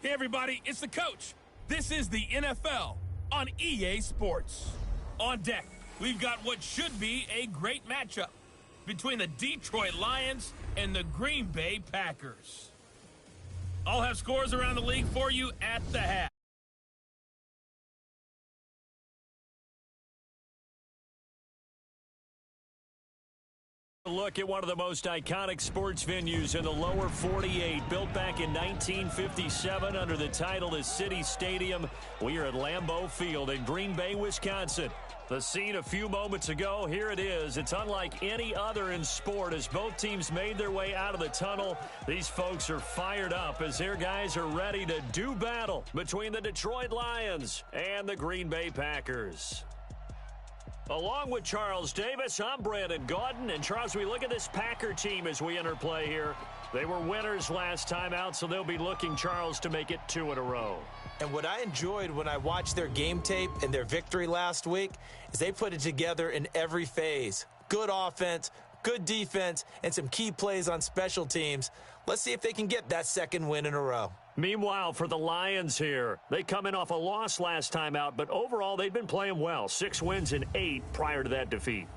Hey everybody, it's the coach. This is the NFL on EA Sports. On deck, we've got what should be a great matchup between the Detroit Lions and the Green Bay Packers. I'll have scores around the league for you at the half. Look at one of the most iconic sports venues in the lower 48, built back in 1957 under the title of City Stadium. We are at Lambeau Field in Green Bay, Wisconsin. The scene a few moments ago, here it is. It's unlike any other in sport as both teams made their way out of the tunnel. These folks are fired up as their guys are ready to do battle between the Detroit Lions and the Green Bay Packers. Along with Charles Davis, I'm Brandon Gaudin. And Charles, we look at this Packer team as we enter play here. They were winners last time out, so they'll be looking, Charles, to make it 2 in a row. And what I enjoyed when I watched their game tape and their victory last week is they put it together in every phase. Good offense, good defense, and some key plays on special teams. Let's see if they can get that second win in a row. Meanwhile, for the Lions here, they come in off a loss last time out, but overall they've been playing well. 6 wins and 8 prior to that defeat.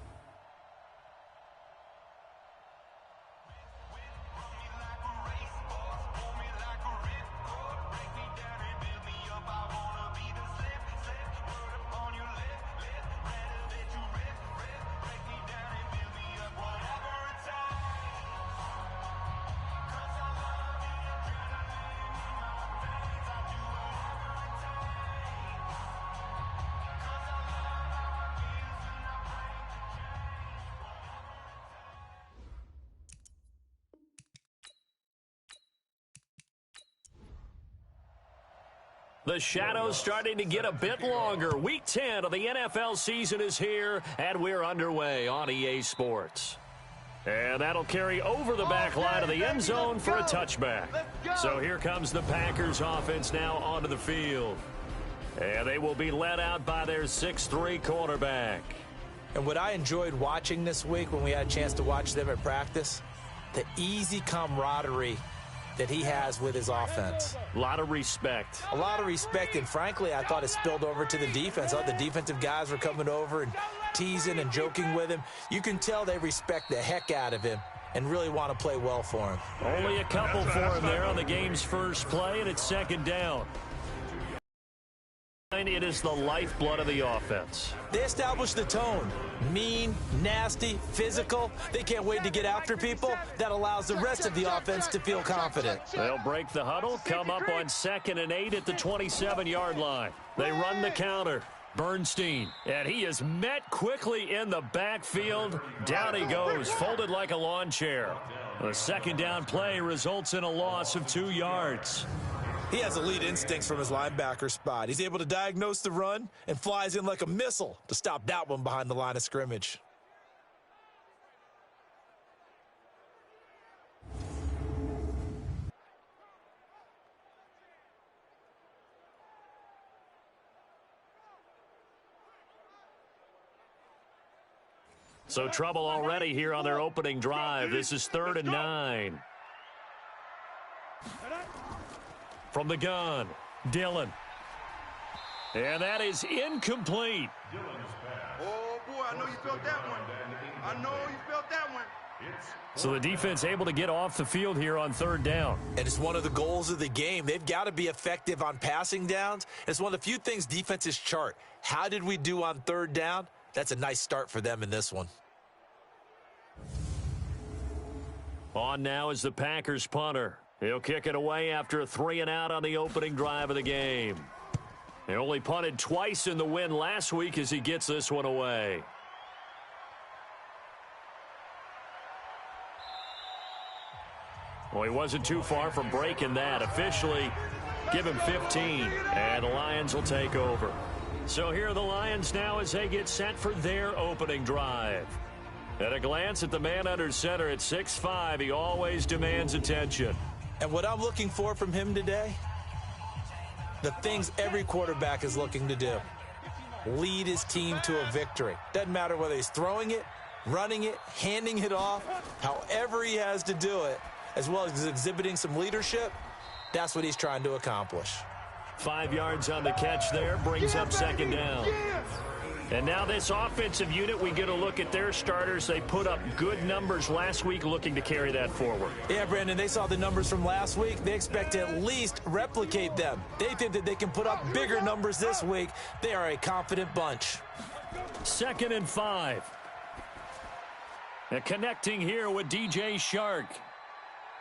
The shadow's starting to get a bit longer. Week 10 of the NFL season is here, and we're underway on EA Sports. And that'll carry over the back line of the end zone for a touchback. So here comes the Packers offense now onto the field. And they will be led out by their 6'3" quarterback. And what I enjoyed watching this week when we had a chance to watch them at practice, the easy camaraderie that he has with his offense. A lot of respect. A lot of respect, and frankly, I thought it spilled over to the defense. All the defensive guys were coming over and teasing and joking with him. You can tell they respect the heck out of him and really want to play well for him. Only a couple for him there on the game's first play, and it's second down. It is the lifeblood of the offense. They establish the tone. Mean, nasty, physical. They can't wait to get after people. That allows the rest of the offense to feel confident. They'll break the huddle, come up on 2nd and 8 at the 27-yard line. They run the counter. Bernstein, and he is met quickly in the backfield. Down he goes, folded like a lawn chair. The second down play results in a loss of 2 yards. He has elite instincts from his linebacker spot. He's able to diagnose the run and flies in like a missile to stop that one behind the line of scrimmage. So trouble already here on their opening drive. This is 3rd and 9. From the gun, Dillon. And that is incomplete. Oh, boy, I know you felt that one. I know you felt that one. So the defense able to get off the field here on 3rd down. And it's one of the goals of the game. They've got to be effective on passing downs. It's one of the few things defenses chart. How did we do on 3rd down? That's a nice start for them in this one. On now is the Packers punter. He'll kick it away after a 3-and-out on the opening drive of the game. They only punted twice in the win last week as he gets this one away. Well, he wasn't too far from breaking that. Officially, give him 15, and the Lions will take over. So here are the Lions now as they get set for their opening drive. At a glance at the man under center at 6'5", he always demands attention. And what I'm looking for from him today, the things every quarterback is looking to do. Lead his team to a victory. Doesn't matter whether he's throwing it, running it, handing it off, however he has to do it, as well as exhibiting some leadership. That's what he's trying to accomplish. 5 yards on the catch there, brings up second down. And now this offensive unit, we get a look at their starters. They put up good numbers last week, looking to carry that forward. Yeah, Brandon, they saw the numbers from last week. They expect to at least replicate them. They think that they can put up bigger numbers this week. They are a confident bunch. 2nd and 5. And connecting here with DJ Shark.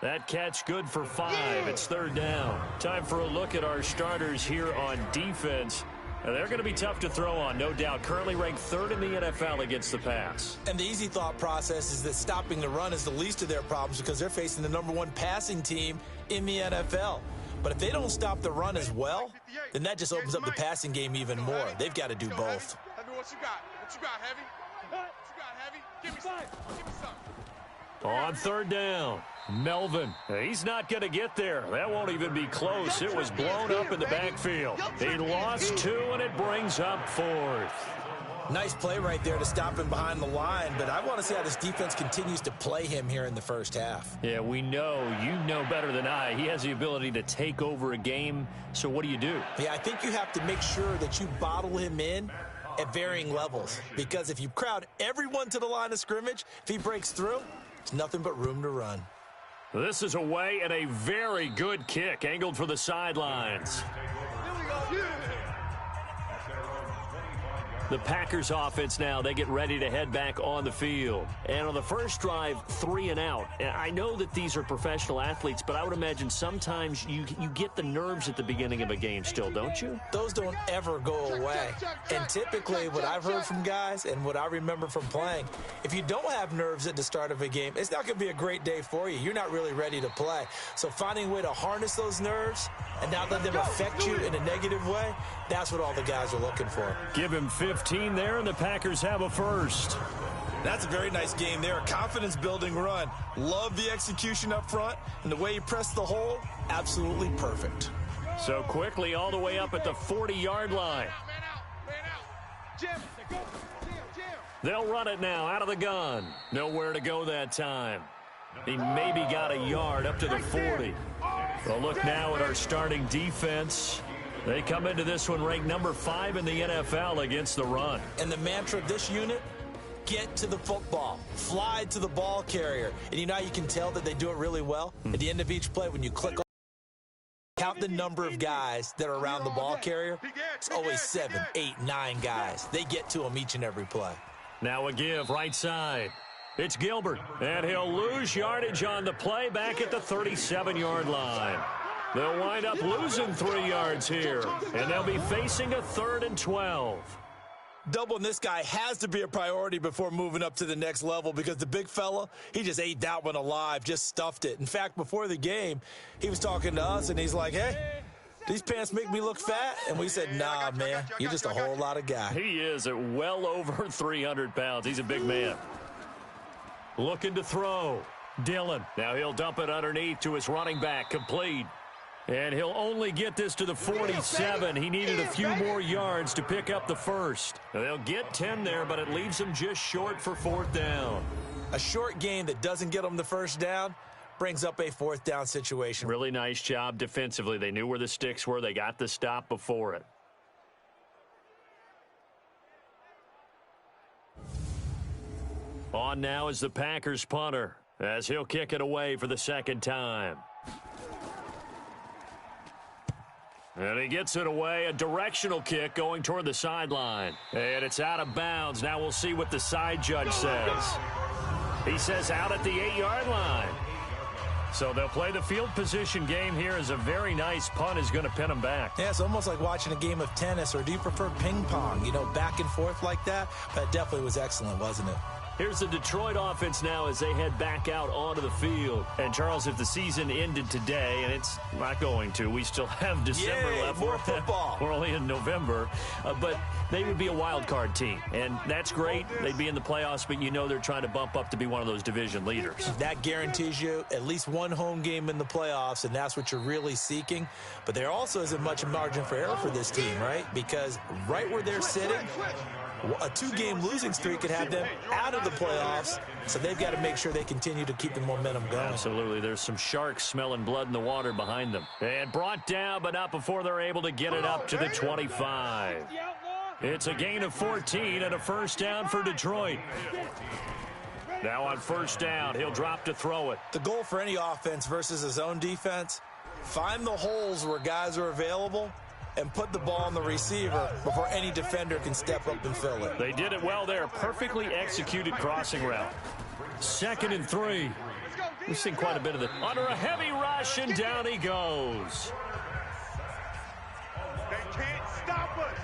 That catch good for 5. It's 3rd down. Time for a look at our starters here on defense. They're going to be tough to throw on, no doubt. Currently ranked 3rd in the NFL against the pass. And the easy thought process is that stopping the run is the least of their problems because they're facing the #1 passing team in the NFL. But if they don't stop the run as well, then that just opens up the passing game even more. They've got to do both. What you got? What you got, Heavy? What you got, Heavy? Give me some. Give me some. On 3rd down, Melvin. He's not going to get there. That won't even be close. It was blown up in the backfield. He lost 2, and it brings up 4th. Nice play right there to stop him behind the line, but I want to see how this defense continues to play him here in the first half. Yeah, we know. You know better than I. He has the ability to take over a game, so what do you do? Yeah, I think you have to make sure that you bottle him in at varying levels, because if you crowd everyone to the line of scrimmage, if he breaks through, it's nothing but room to run. This is away and a very good kick, angled for the sidelines. The Packers offense now, they get ready to head back on the field. And on the first drive, 3 and out. I know that these are professional athletes, but I would imagine sometimes you get the nerves at the beginning of a game still, don't you? Those don't ever go away. And typically what I've heard from guys and what I remember from playing, if you don't have nerves at the start of a game, it's not going to be a great day for you. You're not really ready to play. So finding a way to harness those nerves and not let them affect you in a negative way, that's what all the guys are looking for. Give him 15 there, and the Packers have a first. That's a very nice game there. A confidence-building run. Love the execution up front, and the way he pressed the hole, absolutely perfect. So quickly all the way up at the 40-yard line. They'll run it now out of the gun. Nowhere to go that time. He maybe got a yard up to the 40. Well, look now at our starting defense. They come into this one ranked number 5 in the NFL against the run. And the mantra of this unit, get to the football. Fly to the ball carrier. And you know how you can tell that they do it really well? At the end of each play, when you click on, count the number of guys that are around the ball carrier. It's always 7, 8, 9 guys. They get to them each and every play. Now a give right side. It's Gilbert. And he'll lose yardage on the play back at the 37-yard line. They'll wind up losing 3 yards here, and they'll be facing a 3rd and 12. Doubling this guy has to be a priority before moving up to the next level because the big fella, he just ate that one alive, just stuffed it. In fact, before the game, he was talking to us, and he's like, hey, these pants make me look fat? And we said, nah, man, you're just a whole lot of guy. He is at well over 300 pounds. He's a big man. Looking to throw. Dillon. Now he'll dump it underneath to his running back, complete. And he'll only get this to the 47. He needed a few more yards to pick up the first. They'll get 10 there, but it leaves them just short for 4th down. A short gain that doesn't get them the first down brings up a 4th down situation. Really nice job defensively. They knew where the sticks were. They got the stop before it. On now is the Packers punter as he'll kick it away for the 2nd time. And he gets it away, a directional kick going toward the sideline. And it's out of bounds. Now we'll see what the side judge says. He says out at the 8-yard line. So they'll play the field position game here as a very nice punt is going to pin them back. Yeah, it's almost like watching a game of tennis, or do you prefer ping pong, you know, back and forth like that? But it definitely was excellent, wasn't it? Here's the Detroit offense now as they head back out onto the field. And, Charles, if the season ended today, and it's not going to, we still have December left. More football. We're only in November. But they would be a wild card team. And that's great. They'd be in the playoffs, but you know they're trying to bump up to be one of those division leaders. That guarantees you at least one home game in the playoffs, and that's what you're really seeking. But there also isn't much margin for error for this team, right? Because right where they're sitting, A 2-game losing streak could have them out of the playoffs, so they've got to make sure they continue to keep the momentum going. Absolutely. There's some sharks smelling blood in the water behind them. And brought down, but not before they're able to get it up to the 25. It's a gain of 14 and a first down for Detroit. Now on first down, he'll drop to throw it. The goal for any offense versus a zone defense, find the holes where guys are available and put the ball on the receiver before any defender can step up and fill it. They did it well there. Perfectly executed crossing route. 2nd and 3. We've seen quite a bit of it. Under a heavy rush, and down he goes. They can't stop us.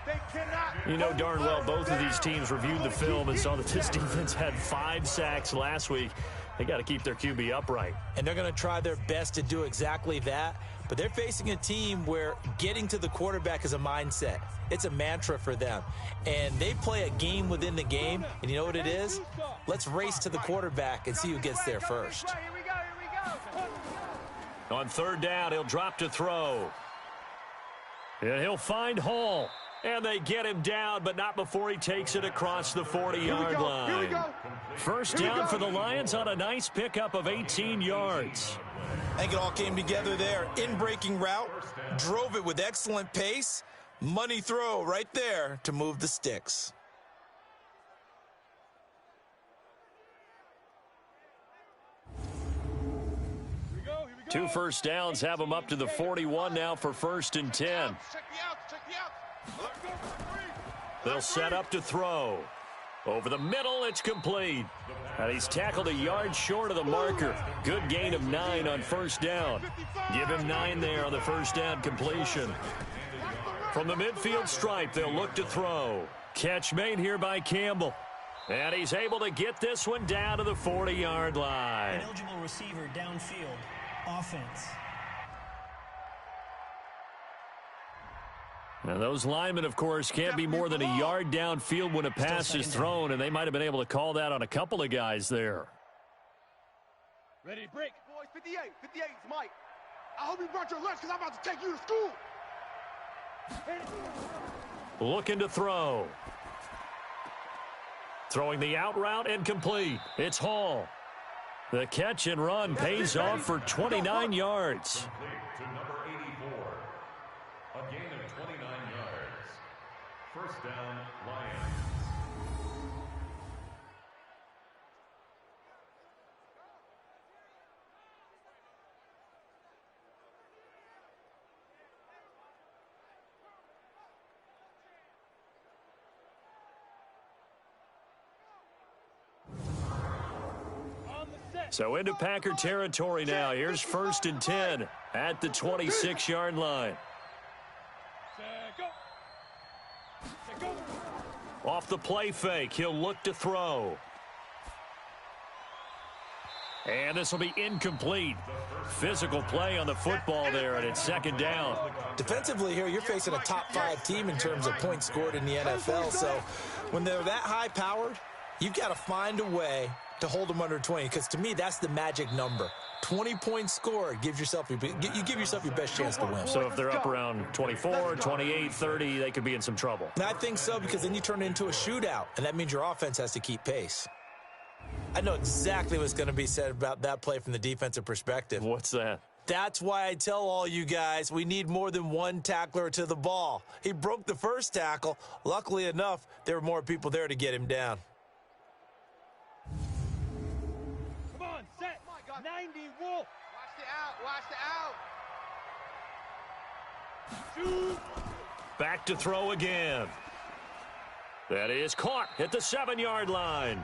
They cannot. You know darn well both of these teams reviewed the film and saw that this defense had 5 sacks last week. They got to keep their QB upright. And they're going to try their best to do exactly that. But they're facing a team where getting to the quarterback is a mindset. It's a mantra for them. And they play a game within the game. And you know what it is? Let's race to the quarterback and see who gets there first. On 3rd down, he'll drop to throw. And he'll find Hall. And they get him down, but not before he takes it across the 40-yard line. First down for the Lions on a nice pickup of 18 yards. I think it all came together there. In-breaking route, drove it with excellent pace. Money throw right there to move the sticks. Two first downs have them up to the 41 now for 1st and 10. They'll set up to throw. Over the middle, it's complete. And he's tackled a yard short of the marker. Good gain of 9 on first down. Give him 9 there on the first down completion. From the midfield stripe, they'll look to throw. Catch made here by Campbell. And he's able to get this one down to the 40-yard line. An eligible receiver downfield. Offense. Now those linemen, of course, can't be more than a yard downfield when a pass is thrown, and they might have been able to call that on a couple of guys there. Ready to break. Boys, 58. 58 is Mike. I hope you brought your lunch because I'm about to take you to school. Looking to throw. Throwing the out route and complete. It's Hall. The catch and run pays off for 29 yards. To number 84. A gain of 29 yards. First down, Lions. So into Packer territory now. Here's 1st and 10 at the 26-yard line. Off the play fake, he'll look to throw. And this will be incomplete. Physical play on the football there, and it's 2nd down. Defensively here, you're facing a top-5 team in terms of points scored in the NFL. So when they're that high-powered, you've got to find a way to hold them under 20, because to me, that's the magic number. 20 points scored gives yourself you give yourself your best chance to win. So if they're up around 24, 28, 30, they could be in some trouble. And I think so, because then you turn it into a shootout, and that means your offense has to keep pace. I know exactly what's going to be said about that play from the defensive perspective. What's that? That's why I tell all you guys we need more than one tackler to the ball. He broke the first tackle. Luckily enough, there were more people there to get him down. 90 Wolf. Watch the out. Shoot. Back to throw again. That is caught at the 7-yard line.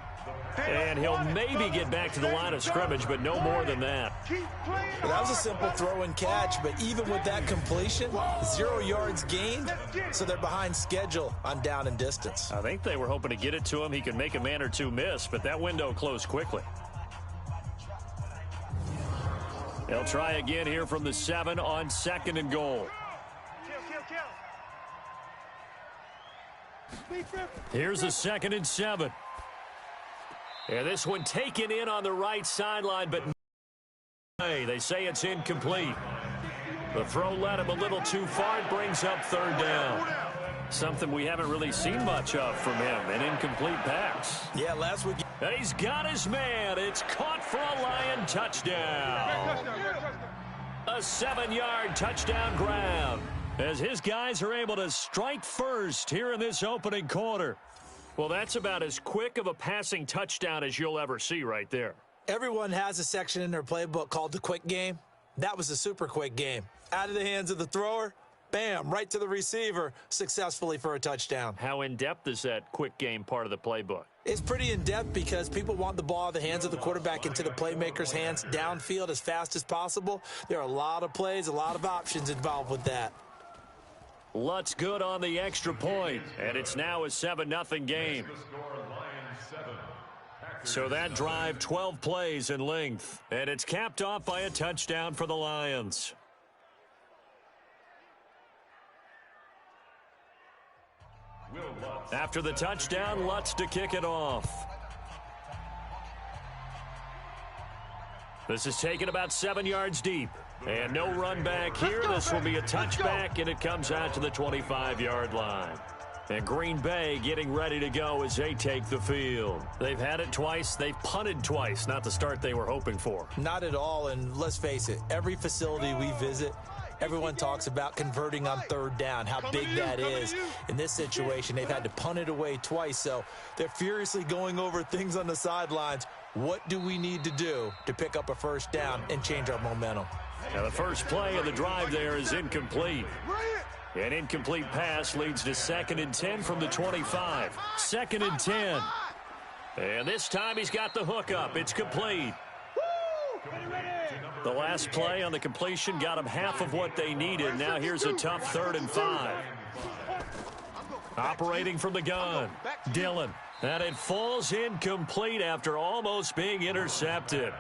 And he'll maybe get back to the line of scrimmage, but no more than that. That was a simple throw and catch, but even with that completion, 0 yards gained, so they're behind schedule on down and distance. I think they were hoping to get it to him. He could make a man or two miss, but that window closed quickly. They'll try again here from the 7 on 2nd and goal. Here's a 2nd and 7. And this one taken in on the right sideline, but they say it's incomplete. The throw led him a little too far. It brings up 3rd down. Something we haven't really seen much of from him, an incomplete pass. Yeah, last week. And he's got his man. It's caught for a Lion touchdown. A 7-yard touchdown grab as his guys are able to strike first here in this opening quarter. Well, that's about as quick of a passing touchdown as you'll ever see right there. Everyone has a section in their playbook called the quick game. That was a super quick game. Out of the hands of the thrower, bam, right to the receiver, successfully for a touchdown. How in-depth is that quick game part of the playbook? It's pretty in-depth because people want the ball out of the hands of the quarterback into the playmaker's hands downfield as fast as possible. There are a lot of plays, a lot of options involved with that. Lutz good on the extra point, and it's now a 7-0 game. So that drive, 12 plays in length, and it's capped off by a touchdown for the Lions. After the touchdown, Lutz to kick it off. This is taken about 7 yards deep. And no run back here. This will be a touchback, and it comes out to the 25-yard line. And Green Bay getting ready to go as they take the field. They've had it twice. They've punted twice. Not the start they were hoping for. Not at all, and let's face it, every facility we visit, everyone talks about converting on third down, how big that is. In this situation, they've had to punt it away twice, so they're furiously going over things on the sidelines. What do we need to do to pick up a first down and change our momentum? Now the first play of the drive there is incomplete. An incomplete pass leads to 2nd and 10 from the 25. 2nd and 10. And this time he's got the hook up. It's complete. The last play on the completion got him half of what they needed. Now here's a tough 3rd and 5. Operating from the gun, Dillon. And it falls incomplete after almost being intercepted.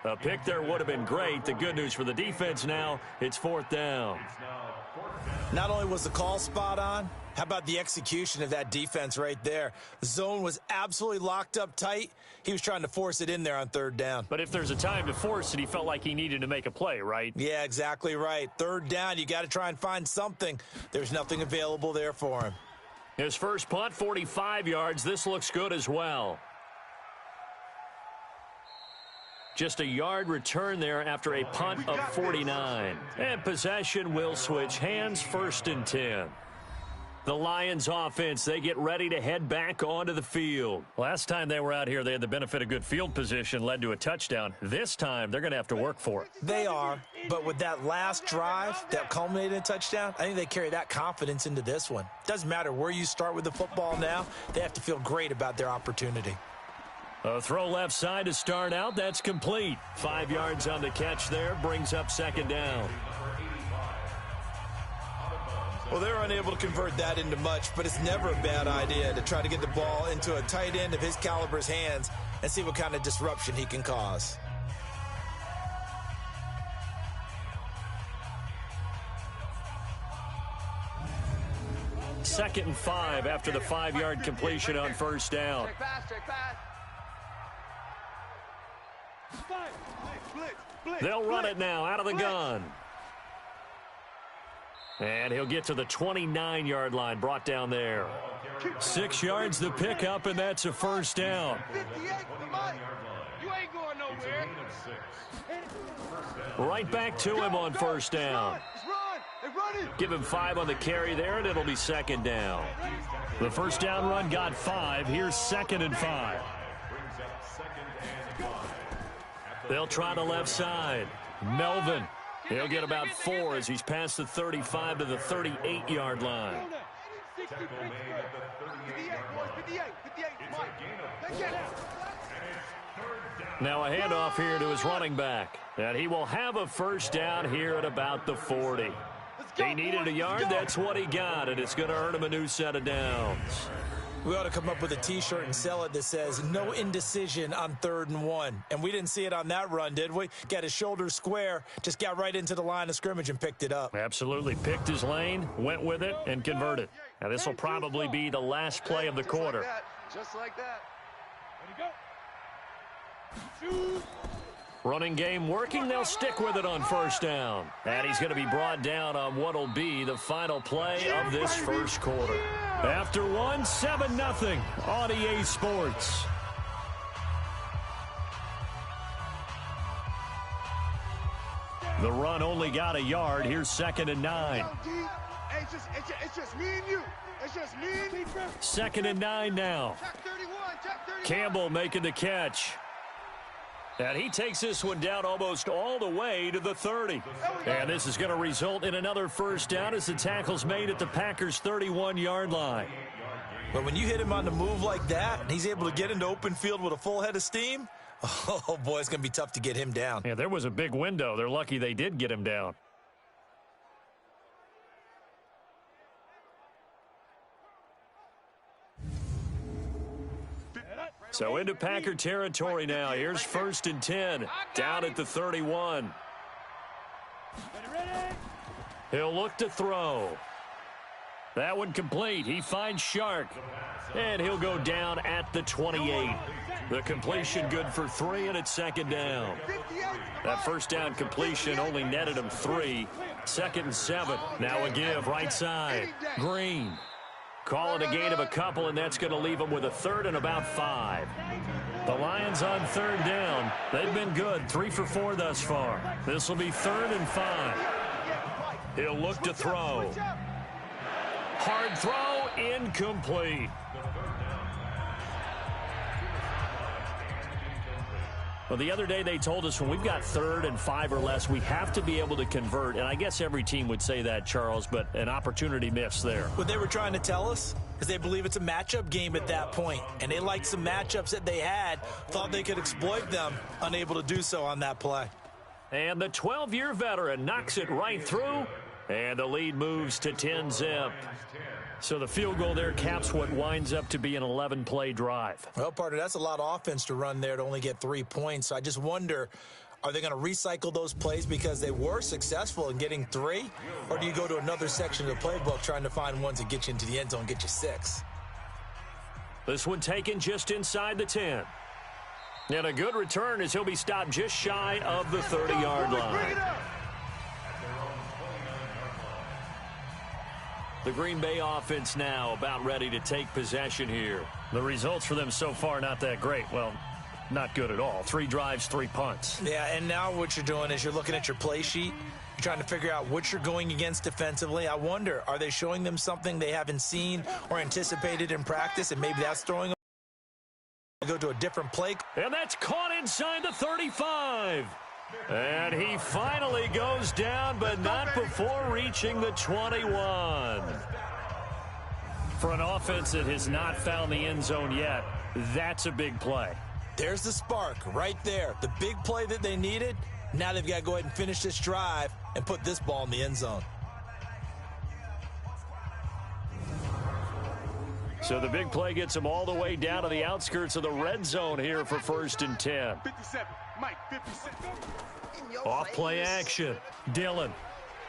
A pick there would have been great. The good news for the defense now, it's 4th down. Not only was the call spot on, how about the execution of that defense right there? The zone was absolutely locked up tight. He was trying to force it in there on 3rd down. But if there's a time to force it, he felt like he needed to make a play, right? Yeah, exactly right. 3rd down, you got to try and find something. There's nothing available there for him. His first punt, 45 yards. This looks good as well. Just a yard return there after a punt of 49. And possession will switch hands, 1st and 10. The Lions offense, they get ready to head back onto the field. Last time they were out here, they had the benefit of good field position, led to a touchdown. This time, they're going to have to work for it. They are, but with that last drive that culminated in a touchdown, I think they carry that confidence into this one. Doesn't matter where you start with the football now, they have to feel great about their opportunity. A throw left side to start out. That's complete. 5 yards on the catch there. Brings up 2nd down. Well, they're unable to convert that into much, but it's never a bad idea to try to get the ball into a tight end of his caliber's hands and see what kind of disruption he can cause. Second and 5 after the 5-yard completion on 1st down. They'll run it now out of the gun. And he'll get to the 29-yard line, brought down there. 6 yards the pickup, and that's a 1st down. You ain't going nowhere. Right back to him on 1st down. Give him 5 on the carry there, and it'll be 2nd down. The 1st down run got 5. Here's 2nd and 5. They'll try the left side. Melvin. He'll get about 4 as he's past the 35 to the 38-yard line. Now a handoff here to his running back. And he will have a 1st down here at about the 40. He needed a yard. That's what he got, and it's going to earn him a new set of downs. We ought to come up with a T-shirt and sell it that says, no indecision on 3rd and 1. And we didn't see it on that run, did we? Got his shoulders square, just got right into the line of scrimmage and picked it up. Absolutely. Picked his lane, went with it, and converted. Now, this will probably be the last play of the quarter. Just like that. Running game working. They'll stick with it on first down. And he's going to be brought down on what will be the final play of this first quarter. After one, 7-0 on EA Sports. The run only got a yard. Here's 2nd and 9. It's just me and you. It's just me and you. 2nd and 9 now. Campbell making the catch. And he takes this one down almost all the way to the 30. And this is going to result in another first down as the tackle's made at the Packers' 31-yard line. But when you hit him on the move like that, and he's able to get into open field with a full head of steam, oh, boy, it's going to be tough to get him down. Yeah, there was a big window. They're lucky they did get him down. So into Packer territory now. Here's 1st and 10. Down at the 31. He'll look to throw. That one complete. He finds Shark. And he'll go down at the 28. The completion good for 3, and it's 2nd down. That first down completion only netted him 3. 2nd and 7. Now a give right side. Green. Call it a gain of a couple, and that's going to leave them with a 3rd and about 5. The Lions on 3rd down. They've been good, 3 for 4 thus far. This will be 3rd and 5. He'll look to throw. Hard throw, incomplete. Well, the other day they told us when we've got 3rd and 5 or less, we have to be able to convert. And I guess every team would say that, Charles, but an opportunity missed there. What they were trying to tell us is they believe it's a matchup game at that point. And they liked some matchups that they had, thought they could exploit them, unable to do so on that play. And the 12-year veteran knocks it right through, and the lead moves to 10-zip. So the field goal there caps what winds up to be an 11-play drive. Well, partner, that's a lot of offense to run there to only get 3 points. So I just wonder, are they going to recycle those plays because they were successful in getting 3? Or do you go to another section of the playbook trying to find ones that get you into the end zone, get you 6? This one taken just inside the 10. And a good return as he'll be stopped just shy of the 30-yard line. The Green Bay offense now about ready to take possession here. The results for them so far not that great. Well, not good at all. 3 drives, 3 punts. Yeah, and now what you're doing is you're looking at your play sheet. You're trying to figure out what you're going against defensively. I wonder, are they showing them something they haven't seen or anticipated in practice, and maybe that's throwing them to go to a different play? And that's caught inside the 35. And he finally goes down, but not before reaching the 21. For an offense that has not found the end zone yet, that's a big play. There's the spark right there. The big play that they needed. Now they've got to go ahead and finish this drive and put this ball in the end zone. So the big play gets them all the way down to the outskirts of the red zone here for 1st and 10. 57. Mike, 57. Off play action. Dillon.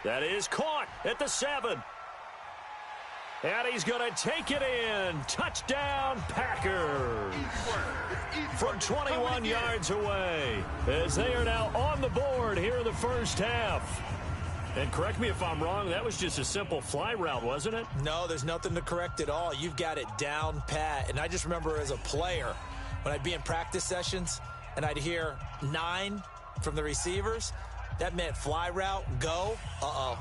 That is caught at the 7. And he's going to take it in. Touchdown, Packers. From 21 yards away, as they are now on the board here in the first half. And correct me if I'm wrong, that was just a simple fly route, wasn't it? No, there's nothing to correct at all. You've got it down pat. And I just remember as a player, when I'd be in practice sessions and I'd hear 9 from the receivers, that meant fly route, go.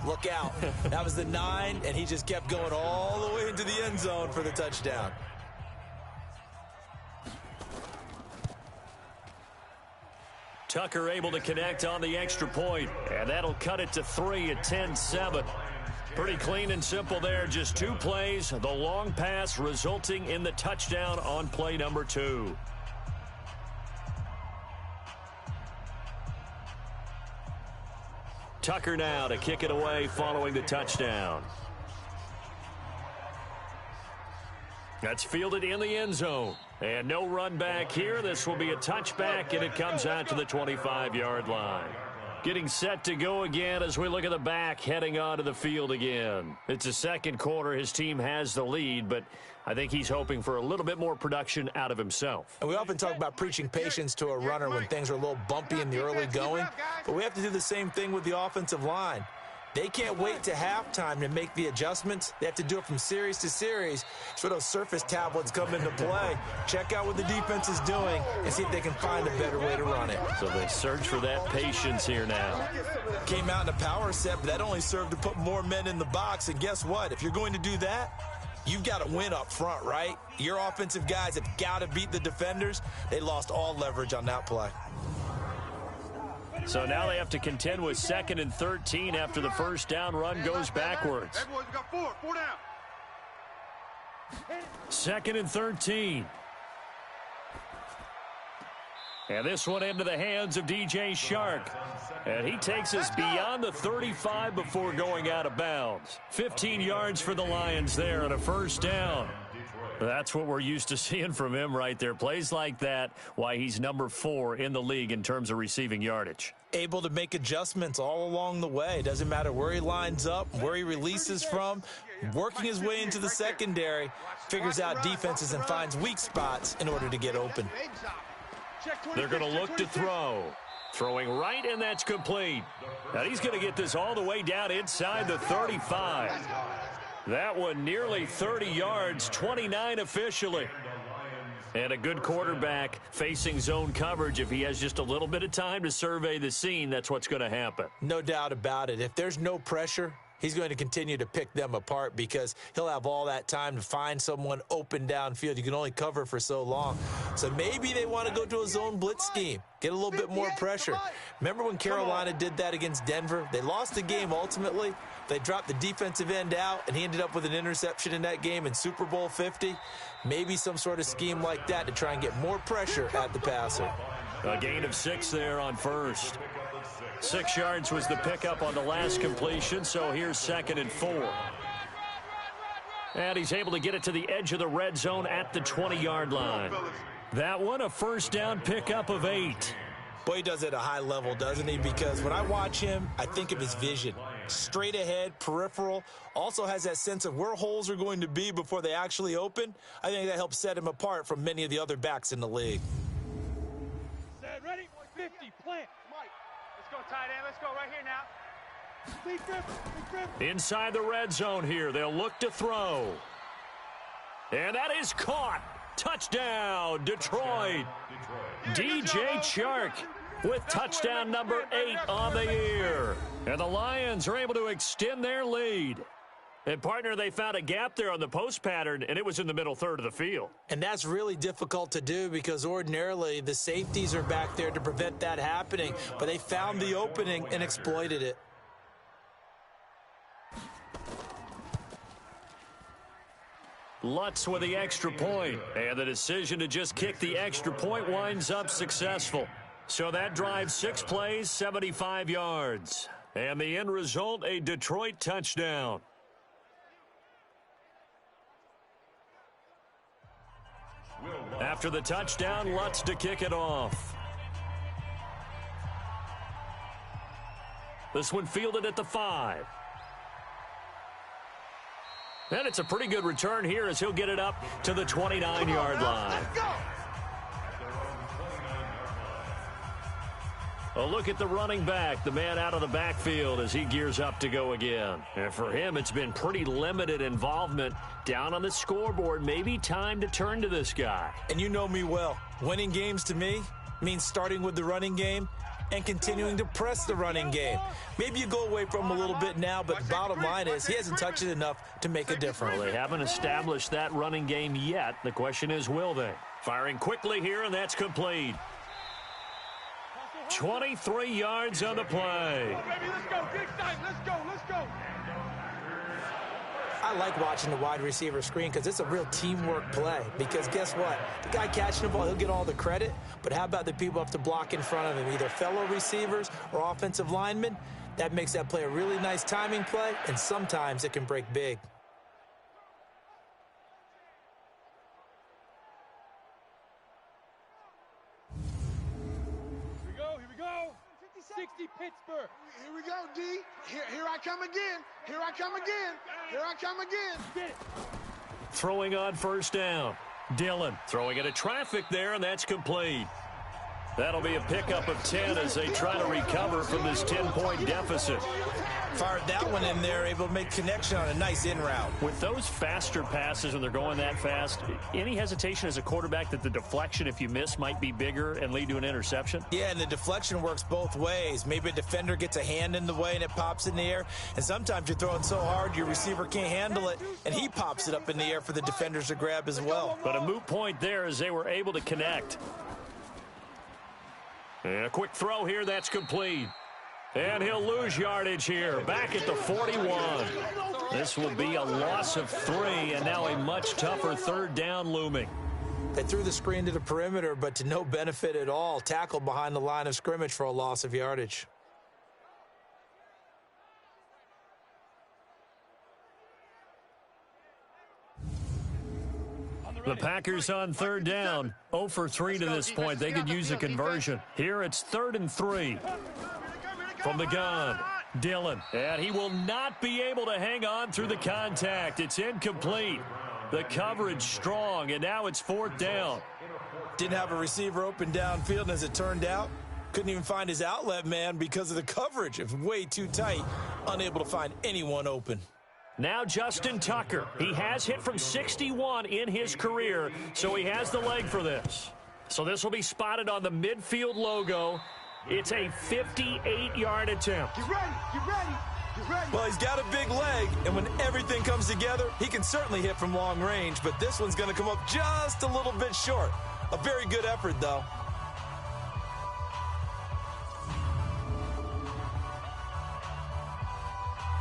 Look out. That was the 9, and he just kept going all the way into the end zone for the touchdown. Tucker able to connect on the extra point, and that'll cut it to 3 at 10-7. Pretty clean and simple there. Just 2 plays. The long pass resulting in the touchdown on play number 2. Tucker now to kick it away following the touchdown. That's fielded in the end zone. And no run back here. This will be a touchback, and it comes out to the 25-yard line. Getting set to go again as we look at the back heading onto the field again. It's a second quarter. His team has the lead, but I think he's hoping for a little bit more production out of himself. And we often talk about preaching patience to a runner when things are a little bumpy in the early going, but we have to do the same thing with the offensive line. They can't wait to halftime to make the adjustments. They have to do it from series to series. So those surface tablets come into play. Check out what the defense is doing and see if they can find a better way to run it. So they search for that patience here now. Came out in a power set, but that only served to put more men in the box. And guess what? If you're going to do that, you've got to win up front, right? Your offensive guys have got to beat the defenders. They lost all leverage on that play. So now they have to contend with 2nd and 13 after the first down run goes backwards. Hey, boys, we got four down. 2nd and 13. And this one into the hands of DJ Shark. And he takes us beyond the 35 before going out of bounds. 15 yards for the Lions there on a first down. That's what we're used to seeing from him right there. Plays like that, why he's number 4 in the league in terms of receiving yardage. Able to make adjustments all along the way. Doesn't matter where he lines up, where he releases from. Working his way into the secondary, figures out defenses and finds weak spots in order to get open. They're going to look to throw. Throwing right, and that's complete. Now he's going to get this all the way down inside the 35. That one nearly 30 yards, 29 officially. And a good quarterback facing zone coverage. If he has just a little bit of time to survey the scene, that's what's going to happen. No doubt about it. If there's no pressure, he's going to continue to pick them apart because he'll have all that time to find someone open downfield. You can only cover for so long. So maybe they want to go to a zone blitz scheme, get a little bit more pressure. Remember when Carolina did that against Denver? They lost the game ultimately. They dropped the defensive end out, and he ended up with an interception in that game in Super Bowl 50. Maybe some sort of scheme like that to try and get more pressure at the passer. A gain of 6 there on first. 6 yards was the pickup on the last completion, so here's 2nd and 4. And he's able to get it to the edge of the red zone at the 20-yard line. That one, a first down pickup of 8. Boy, he does it at a high level, doesn't he? Because when I watch him, I think of his vision. Straight ahead, peripheral, also has that sense of where holes are going to be before they actually open. I think that helps set him apart from many of the other backs in the league. Set, ready? 50, plant. Mike, let's go tight end. Let's go right here now. Big grip. Inside the red zone here, they'll look to throw. And that is caught. Touchdown, Detroit. DJ Chark with touchdown number 8 on the year. And the Lions are able to extend their lead. And, partner, they found a gap there on the post pattern, and it was in the middle third of the field. And that's really difficult to do because ordinarily the safeties are back there to prevent that happening. But they found the opening and exploited it. Lutz with the extra point, and the decision to just kick the extra point winds up successful. So that drives 6 plays, 75 yards. And the end result, a Detroit touchdown. After the touchdown, Lutz to kick it off. This one fielded at the 5. And it's a pretty good return here as he'll get it up to the 29-yard line. A look at the running back, the man out of the backfield as he gears up to go again. And for him, it's been pretty limited involvement down on the scoreboard. Maybe time to turn to this guy. And you know me well. Winning games to me means starting with the running game and continuing to press the running game. Maybe you go away from him a little bit now, but the bottom line is he hasn't touched it enough to make a difference. Well, they haven't established that running game yet. The question is, will they? Firing quickly here, and that's complete. 23 yards on the play. Let's go. Get excited. Let's go. I like watching the wide receiver screen because it's a real teamwork play. Because guess what? The guy catching the ball, he'll get all the credit. But how about the people have to block in front of him, either fellow receivers or offensive linemen? That makes that play a really nice timing play, and sometimes it can break big. Here we go. 60 Pittsburgh. Here we go, D. Here I come again. Here I come again. Here I come again. Get it. Throwing on first down. Dillon throwing into traffic there, and that's complete. That'll be a pickup of 10 as they try to recover from this 10-point deficit. Fired that one in there, able to make connection on a nice in route. With those faster passes when they're going that fast, any hesitation as a quarterback that the deflection, if you miss, might be bigger and lead to an interception? Yeah, and the deflection works both ways. Maybe a defender gets a hand in the way and it pops in the air, and sometimes you're throwing so hard your receiver can't handle it, and he pops it up in the air for the defenders to grab as well. But a moot point there as they were able to connect. And a quick throw here, that's complete. And he'll lose yardage here, back at the 41. This will be a loss of 3, and now a much tougher third down looming. They threw the screen to the perimeter, but to no benefit at all. Tackled behind the line of scrimmage for a loss of yardage. The Packers on third down, 0 for 3 to this point. They could use a conversion. Here it's 3rd and 3. From the gun, Dillon. And he will not be able to hang on through the contact. It's incomplete. The coverage strong, and now it's 4th down. Didn't have a receiver open downfield, and as it turned out, couldn't even find his outlet man because of the coverage. It was way too tight, unable to find anyone open. Now Justin Tucker. He has hit from 61 in his career, so he has the leg for this. So this will be spotted on the midfield logo. It's a 58-yard attempt. Get ready. Get ready. Get ready. Well, he's got a big leg, and when everything comes together, he can certainly hit from long range, but this one's going to come up just a little bit short. A very good effort, though.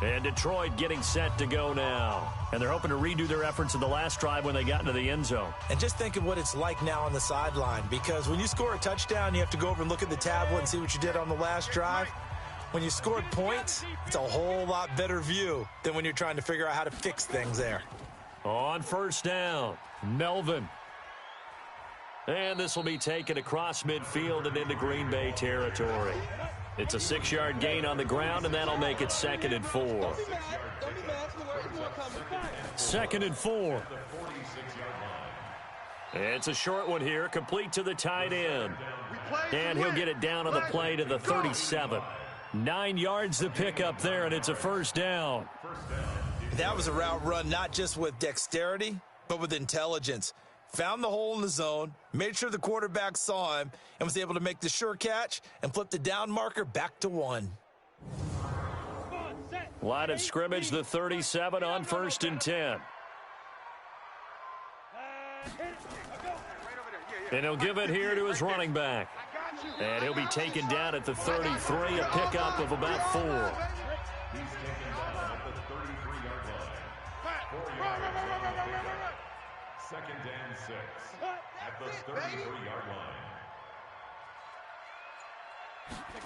And Detroit getting set to go now. And they're hoping to redo their efforts in the last drive when they got into the end zone. And just think of what it's like now on the sideline, because when you score a touchdown, you have to go over and look at the tablet and see what you did on the last drive. When you scored points, it's a whole lot better view than when you're trying to figure out how to fix things there. On first down, Melvin. And this will be taken across midfield and into Green Bay territory. It's a 6-yard gain on the ground, and that'll make it 2nd and 4. 2nd and 4. It's a short one here, complete to the tight end. And he'll get it down on the play to the 37. 9 yards to pick up there, and it's a first down. That was a route run not just with dexterity, but with intelligence. Found the hole in the zone, made sure the quarterback saw him, and was able to make the sure catch and flip the down marker back to 1. Line of scrimmage, the 37 on 1st and 10. And he'll give it here to his running back. And he'll be taken down at the 33, a pickup of about 4. He's taken down at the 33-yard line. 4 yards. 2nd and 6 at the 33-yard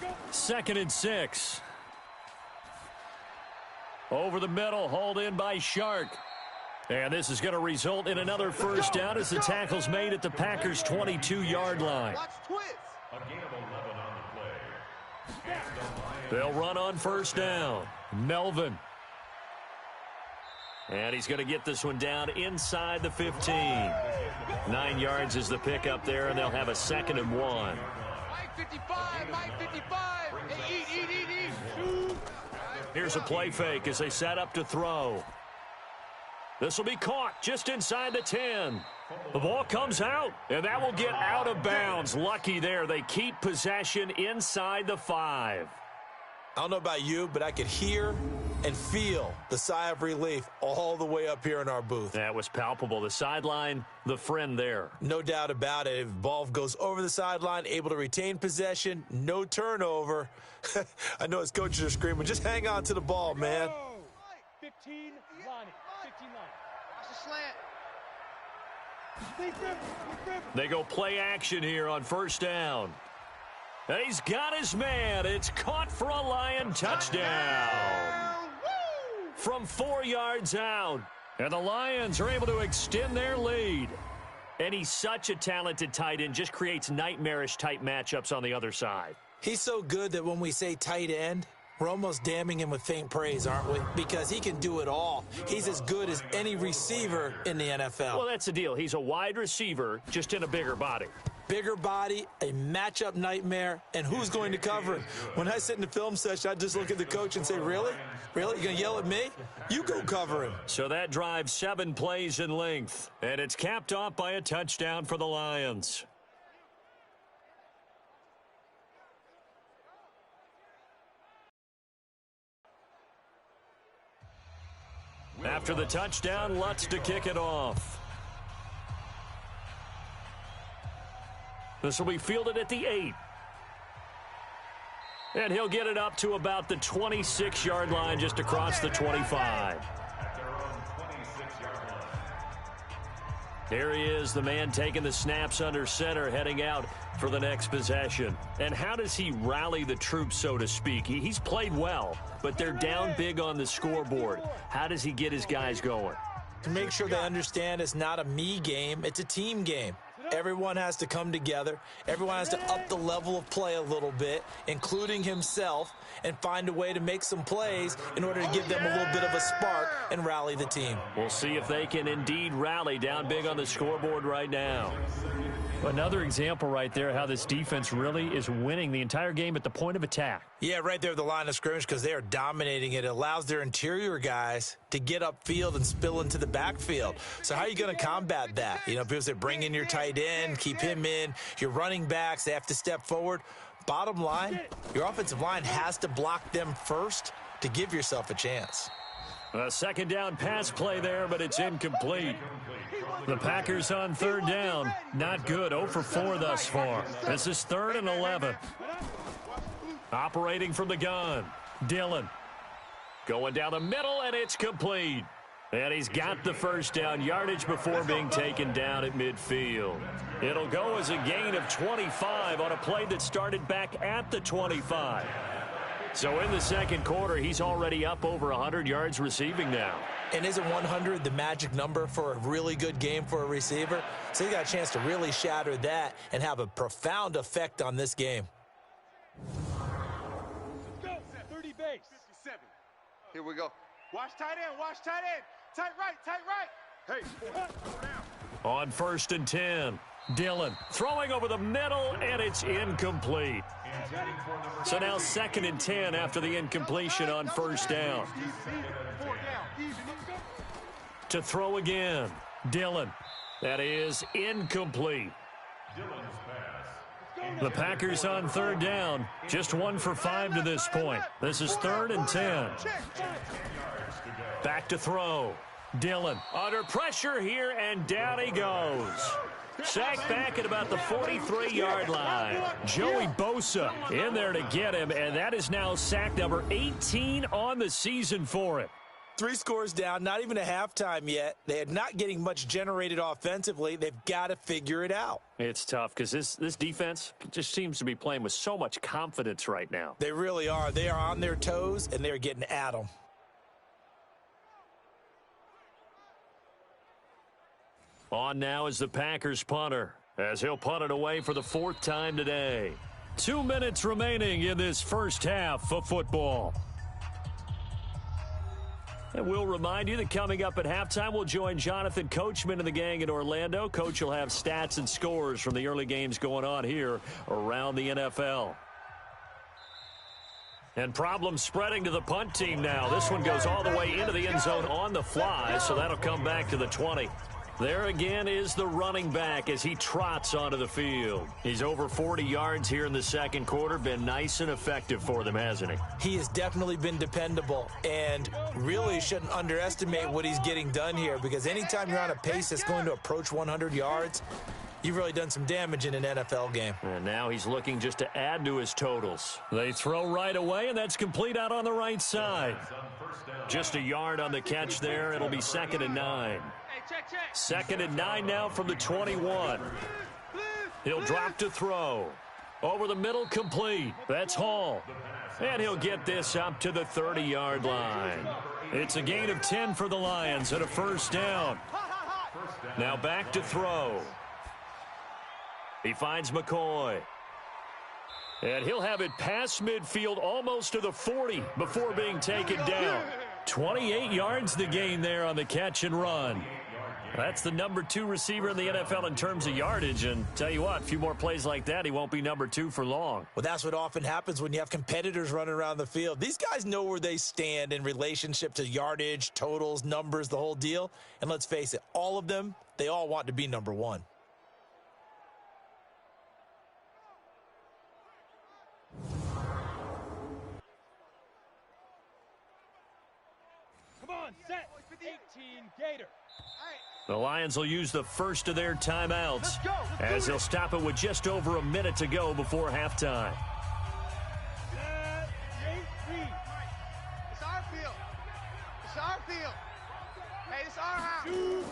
line. 2nd and 6. Over the middle, hauled in by Shark. And this is going to result in another first down as the tackle's made at the Packers' 22-yard line. A gain of 11 on the play. They'll run on first down. Melvin. And he's going to get this one down inside the 15. 9 yards is the pickup there, and they'll have a 2nd and 1. Mike 55, Mike 55. Hey, eat. Here's a play fake as they set up to throw. This will be caught just inside the 10. The ball comes out, and that will get out of bounds. Lucky there. They keep possession inside the 5. I don't know about you, but I could hear and feel the sigh of relief all the way up here in our booth. That was palpable. The sideline, the friend there. No doubt about it. If the ball goes over the sideline, able to retain possession, no turnover. I know his coaches are screaming, just hang on to the ball, man. 15 Lonnie. 15 Lonnie. Watch the slant. They go play action here on first down. And he's got his man. It's caught for a Lion touchdown. From 4 yards out. And the Lions are able to extend their lead. And he's such a talented tight end, just creates nightmarish type matchups on the other side. He's so good that when we say tight end, we're almost damning him with faint praise, aren't we? Because he can do it all. He's as good as any receiver in the NFL. Well, that's the deal. He's a wide receiver, just in a bigger body. Bigger body, a matchup nightmare, and who's going to cover him? When I sit in the film session, I just look at the coach and say, really? Really? You going to yell at me? You go cover him. So that drives 7 plays in length, and it's capped off by a touchdown for the Lions. After the touchdown, Lutz to kick it off. This will be fielded at the 8. And he'll get it up to about the 26-yard line, just across the 25. Here he is, the man taking the snaps under center, heading out for the next possession. And how does he rally the troops, so to speak? He's played well, but they're down big on the scoreboard. How does he get his guys going? To make sure they understand it's not a me game, it's a team game. Everyone has to come together. Everyone has to up the level of play a little bit, including himself, and find a way to make some plays in order to give them a little bit of a spark and rally the team. We'll see if they can indeed rally down big on the scoreboard right now. Another example right there how this defense really is winning the entire game at the point of attack. Yeah, right there at the line of scrimmage because they are dominating it. It allows their interior guys to get upfield and spill into the backfield. So how are you going to combat that? You know, people say bring in your tight end, keep him in. Your running backs, they have to step forward. Bottom line, your offensive line has to block them first to give yourself a chance. A second down pass play there, but it's incomplete. The Packers on third down. Not good. 0 for 4 thus far. This is 3rd and 11. Operating from the gun. Dillon. Going down the middle, and it's complete. And he's got the first down yardage before being taken down at midfield. It'll go as a gain of 25 on a play that started back at the 25. So in the second quarter, he's already up over 100 yards receiving now. And isn't 100 the magic number for a really good game for a receiver? So he got a chance to really shatter that and have a profound effect on this game. Let's go, 30 base. 57. Here we go. Watch tight end, watch tight end. Tight right, tight right. Hey. On 1st and 10, Dillon throwing over the middle, and it's incomplete. So now 2nd and 10 after the incompletion on 1st down. To throw again, Dillon. That is incomplete. The Packers on 3rd down, just 1 for 5 to this point. This is 3rd and 10. Back to throw. Dillon under pressure here, and down he goes. Sacked back at about the 43-yard line. Joey Bosa in there to get him, and that is now sack number 18 on the season for him. 3 scores down, not even a halftime yet. They are not getting much generated offensively. They've got to figure it out. It's tough because this defense just seems to be playing with so much confidence right now. They really are. They are on their toes, and they're getting at them. On now is the Packers punter, as he'll punt it away for the 4th time today. 2 minutes remaining in this first half of football. And we'll remind you that coming up at halftime, we'll join Jonathan Coachman and the gang in Orlando. Coach will have stats and scores from the early games going on here around the NFL. And problems spreading to the punt team now. This one goes all the way into the end zone on the fly, so that'll come back to the 20. There again is the running back as he trots onto the field. He's over 40 yards here in the second quarter. Been nice and effective for them, hasn't he? He has definitely been dependable, and really shouldn't underestimate what he's getting done here, because anytime you're on a pace that's going to approach 100 yards, you've really done some damage in an NFL game. And now he's looking just to add to his totals. They throw right away, and that's complete out on the right side. Just a yard on the catch there. It'll be 2nd and 9. 2nd and 9 now from the 21. He'll drop to throw. Over the middle, complete. That's Hall. And he'll get this up to the 30-yard line. It's a gain of 10 for the Lions and a 1st down. Now back to throw. He finds McCoy. And he'll have it past midfield almost to the 40 before being taken down. 28 yards the gain there on the catch and run. That's the number 2 receiver in the NFL in terms of yardage. And tell you what, a few more plays like that, he won't be number 2 for long. Well, that's what often happens when you have competitors running around the field. These guys know where they stand in relationship to yardage, totals, numbers, the whole deal. And let's face it, all of them, they all want to be number 1. Come on, set. 18 Gator. The Lions will use the first of their timeouts as they'll stop it with just over a minute to go before halftime. It's our field. It's our field. Hey, it's our house.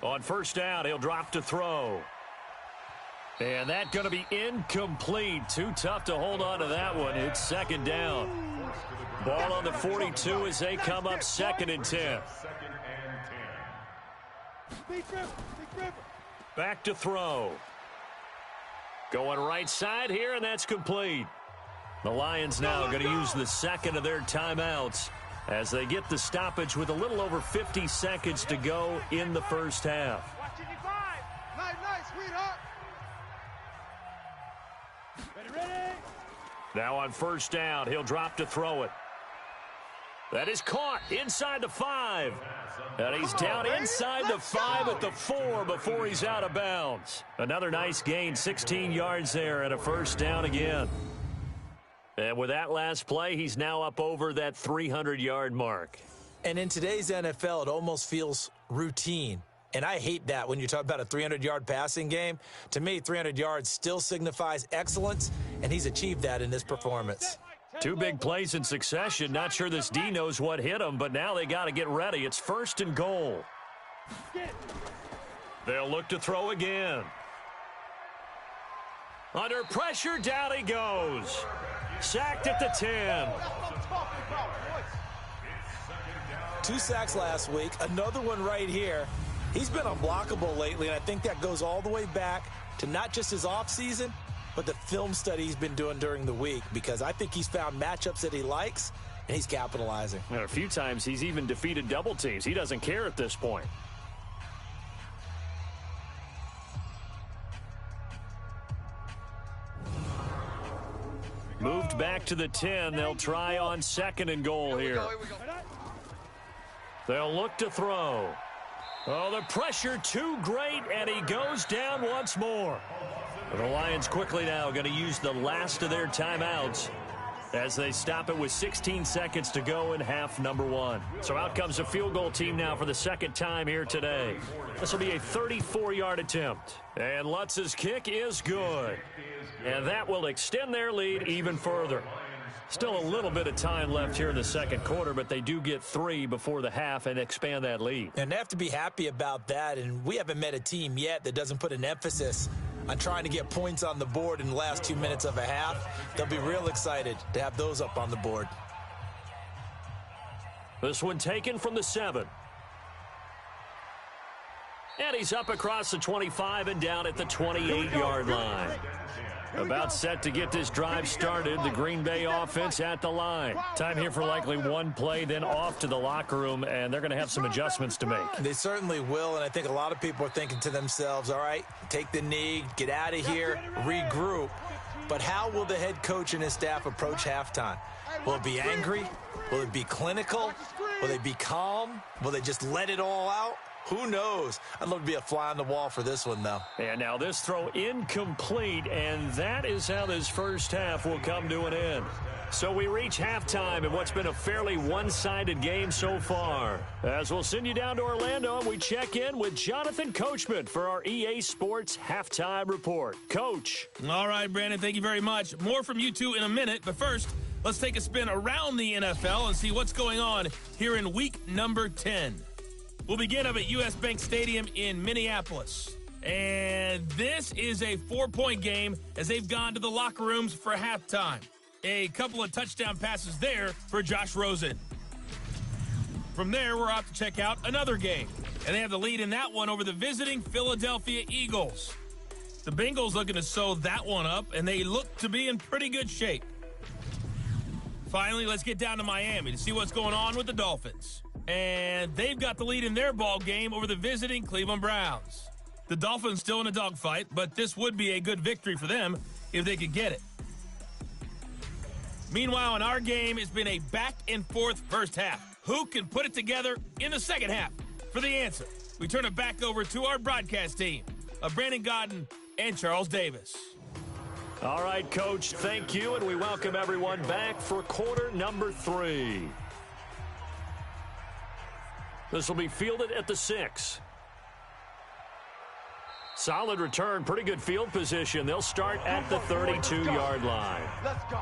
On first down, he'll drop to throw. And that's going to be incomplete. Too tough to hold on to that one. It's second down. Ball on the 42 as they come up 2nd and 10. Back to throw. Going right side here, and that's complete. The Lions now going to use the second of their timeouts as they get the stoppage with a little over 50 seconds to go in the first half. Nice, sweetheart. Ready. Now on first down, he'll drop to throw it. That is caught inside the 5. And he's down inside the 5 at the 4 before he's out of bounds. Another nice gain, 16 yards there and a first down again. And with that last play, he's now up over that 300-yard mark. And in today's NFL, it almost feels routine. And I hate that when you talk about a 300-yard passing game. To me, 300 yards still signifies excellence, and he's achieved that in this performance. 2 big plays in succession. Not sure this D knows what hit him, but now they got to get ready. It's 1st and goal. They'll look to throw again. Under pressure, down he goes. Sacked at the 10. 2 sacks last week, another one right here. He's been unblockable lately, and I think that goes all the way back to not just his offseason, but the film study he's been doing during the week, because I think he's found matchups that he likes, and he's capitalizing. And a few times he's even defeated double teams. He doesn't care at this point. Moved back to the 10. They'll try on 2nd and goal here. They'll look to throw. Oh, the pressure too great, and he goes down once more. The Lions quickly now going to use the last of their timeouts as they stop it with 16 seconds to go in half number 1. So out comes a field goal team now for the 2nd time here today. This will be a 34-yard attempt. And Lutz's kick is good. And that will extend their lead even further. Still a little bit of time left here in the 2nd quarter, but they do get 3 before the half and expand that lead. And they have to be happy about that, and we haven't met a team yet that doesn't put an emphasis on trying to get points on the board in the last 2 minutes of a half. They'll be real excited to have those up on the board. This one taken from the 7. And he's up across the 25 and down at the 28-yard line. About set to get this drive started. The Green Bay offense at the line. Time here for likely one play, then off to the locker room, and they're going to have some adjustments to make. They certainly will, and I think a lot of people are thinking to themselves, all right, take the knee, get out of here, regroup. But how will the head coach and his staff approach halftime? Will it be angry? Will it be clinical? Will they be calm? Will they just let it all out? Who knows? I'd love to be a fly on the wall for this one, though. And now this throw incomplete, and that is how this first half will come to an end. So we reach halftime in what's been a fairly one-sided game so far. As we'll send you down to Orlando, and we check in with Jonathan Coachman for our EA Sports Halftime Report. Coach. All right, Brandon, thank you very much. More from you two in a minute, but first, let's take a spin around the NFL and see what's going on here in week number 10. We'll begin up at US Bank Stadium in Minneapolis. And this is a 4-point game as they've gone to the locker rooms for halftime. A couple of touchdown passes there for Josh Rosen. From there, we're off to check out another game. And they have the lead in that one over the visiting Philadelphia Eagles. The Bengals looking to sew that one up, and they look to be in pretty good shape. Finally, let's get down to Miami to see what's going on with the Dolphins. And they've got the lead in their ball game over the visiting Cleveland Browns. The Dolphins still in a dogfight, but this would be a good victory for them if they could get it. Meanwhile, in our game, it's been a back-and-forth first half. Who can put it together in the second half? For the answer, we turn it back over to our broadcast team of Brandon Godden and Charles Davis. All right, Coach, thank you, and we welcome everyone back for quarter number 3. This will be fielded at the 6. Solid return, pretty good field position. They'll start at the 32-yard line. Let's go.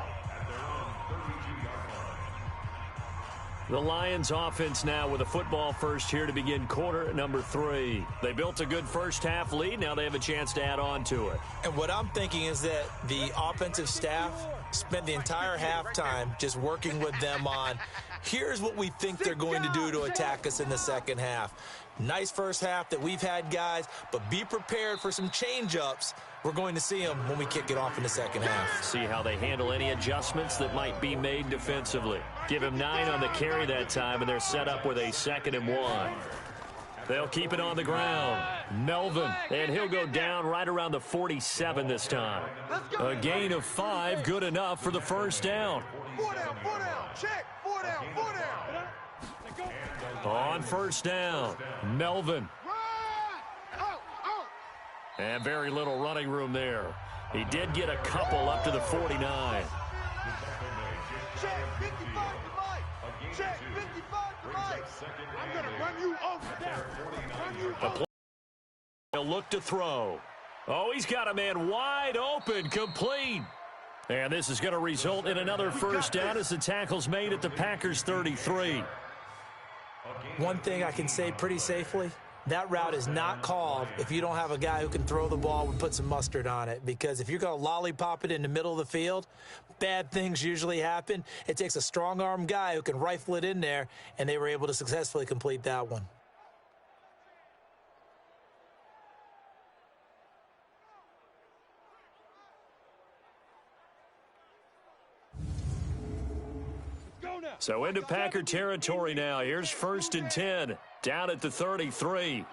The Lions offense now with a football first here to begin quarter number 3. They built a good first half lead. Now they have a chance to add on to it. And what I'm thinking is that the offensive staff spent the entire halftime just working with them on, here's what we think they're going to do to attack us in the second half. Nice first half that we've had, guys, but be prepared for some change-ups. We're going to see them when we kick it off in the second half. See how they handle any adjustments that might be made defensively. Give him 9 on the carry that time, and they're set up with a 2nd and 1. They'll keep it on the ground. Melvin, and he'll go down right around the 47 this time. A gain of 5, good enough for the first down. 4 down, check, 4 down, 4 down. On first down, Melvin. And very little running room there. He did get a couple up to the 49. Check 55 to Mike. Check 55 to Mike. I'm going to run you over. He'll look to throw. Oh, he's got a man wide open, complete. And this is going to result in another first down as the tackle's made at the Packers' 33. One thing I can say pretty safely, that route is not called if you don't have a guy who can throw the ball and put some mustard on it. Because if you're going to lollipop it in the middle of the field, bad things usually happen. It takes a strong-arm guy who can rifle it in there, and they were able to successfully complete that one. So into Packer territory now. Here's 1st and 10, down at the 33.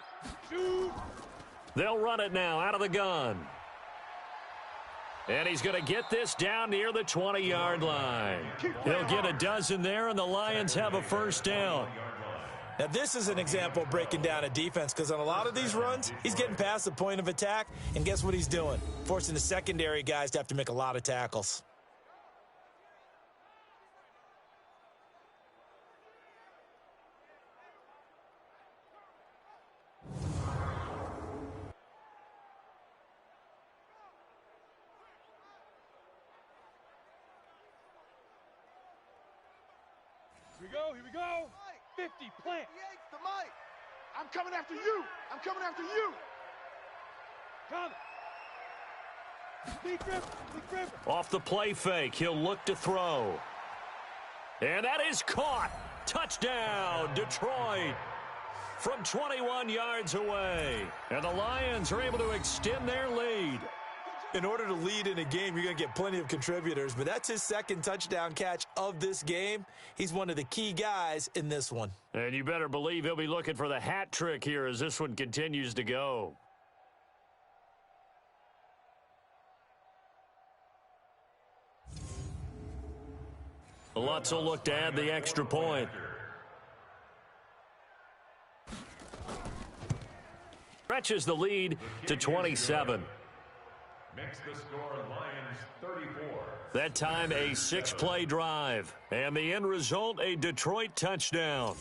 They'll run it now out of the gun. And he's going to get this down near the 20-yard line. He'll get a dozen there, and the Lions have a first down. Now, this is an example of breaking down a defense, because on a lot of these runs, he's getting past the point of attack, and guess what he's doing? Forcing the secondary guys to have to make a lot of tackles. Here we go. 50, plant. The mic. I'm coming after you. I'm coming after you. Come. Lead grip. Off the play fake, he'll look to throw. And that is caught. Touchdown, Detroit. From 21 yards away. And the Lions are able to extend their lead. In order to lead in a game, you're going to get plenty of contributors, but that's his 2nd touchdown catch of this game. He's one of the key guys in this one. And you better believe he'll be looking for the hat trick here as this one continues to go. Lutz will look to add the extra point. Stretches the lead to 27. Makes the score Lions 34. That time a 6-play drive. And the end result, a Detroit touchdown.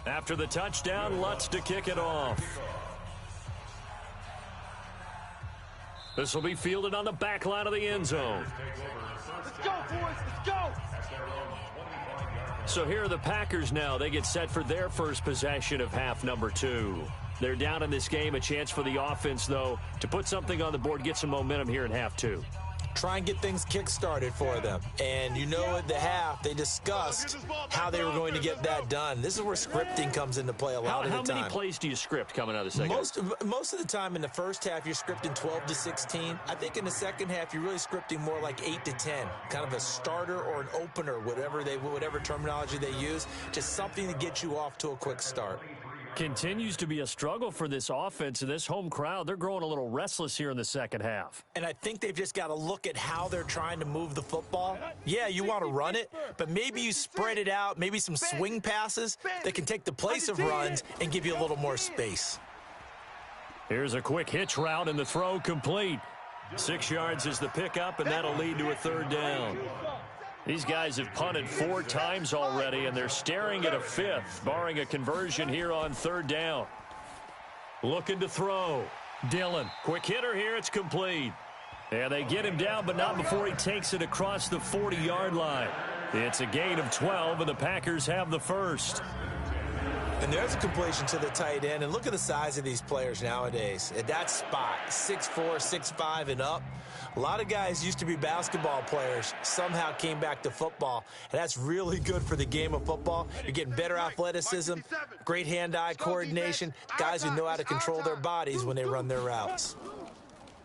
After the touchdown, Lutz to kick it off. This will be fielded on the back line of the end zone. Let's go, boys. Let's go. So here are the Packers now. They get set for their first possession of half number 2. They're down in this game. A chance for the offense, though, to put something on the board, get some momentum here in half 2. try and get things kick-started for them. And you know at the half, they discussed how they were going to get that done. This is where scripting comes into play a lot of the time. How many plays do you script coming out of the second half? Most of the time in the first half, you're scripting 12 to 16. I think in the second half, you're really scripting more like 8 to 10, kind of a starter or an opener, whatever terminology they use, just something to get you off to a quick start. Continues to be a struggle for this offense and this home crowd. They're growing a little restless here in the second half. And I think they've just got to look at how they're trying to move the football. Yeah, you want to run it, but maybe you spread it out, maybe some swing passes that can take the place of runs and give you a little more space. Here's a quick hitch route and the throw complete. 6 yards is the pickup, and that'll lead to a third down. These guys have punted 4 times already, and they're staring at a 5th, barring a conversion here on third down. Looking to throw. Dillon, quick hitter here, it's complete. And they get him down, but not before he takes it across the 40-yard line. It's a gain of 12, and the Packers have the first. And there's a completion to the tight end. And look at the size of these players nowadays. At that spot, 6'4", 6'5", and up. A lot of guys used to be basketball players, somehow came back to football. And that's really good for the game of football. You're getting better athleticism, great hand-eye coordination, guys who know how to control their bodies when they run their routes.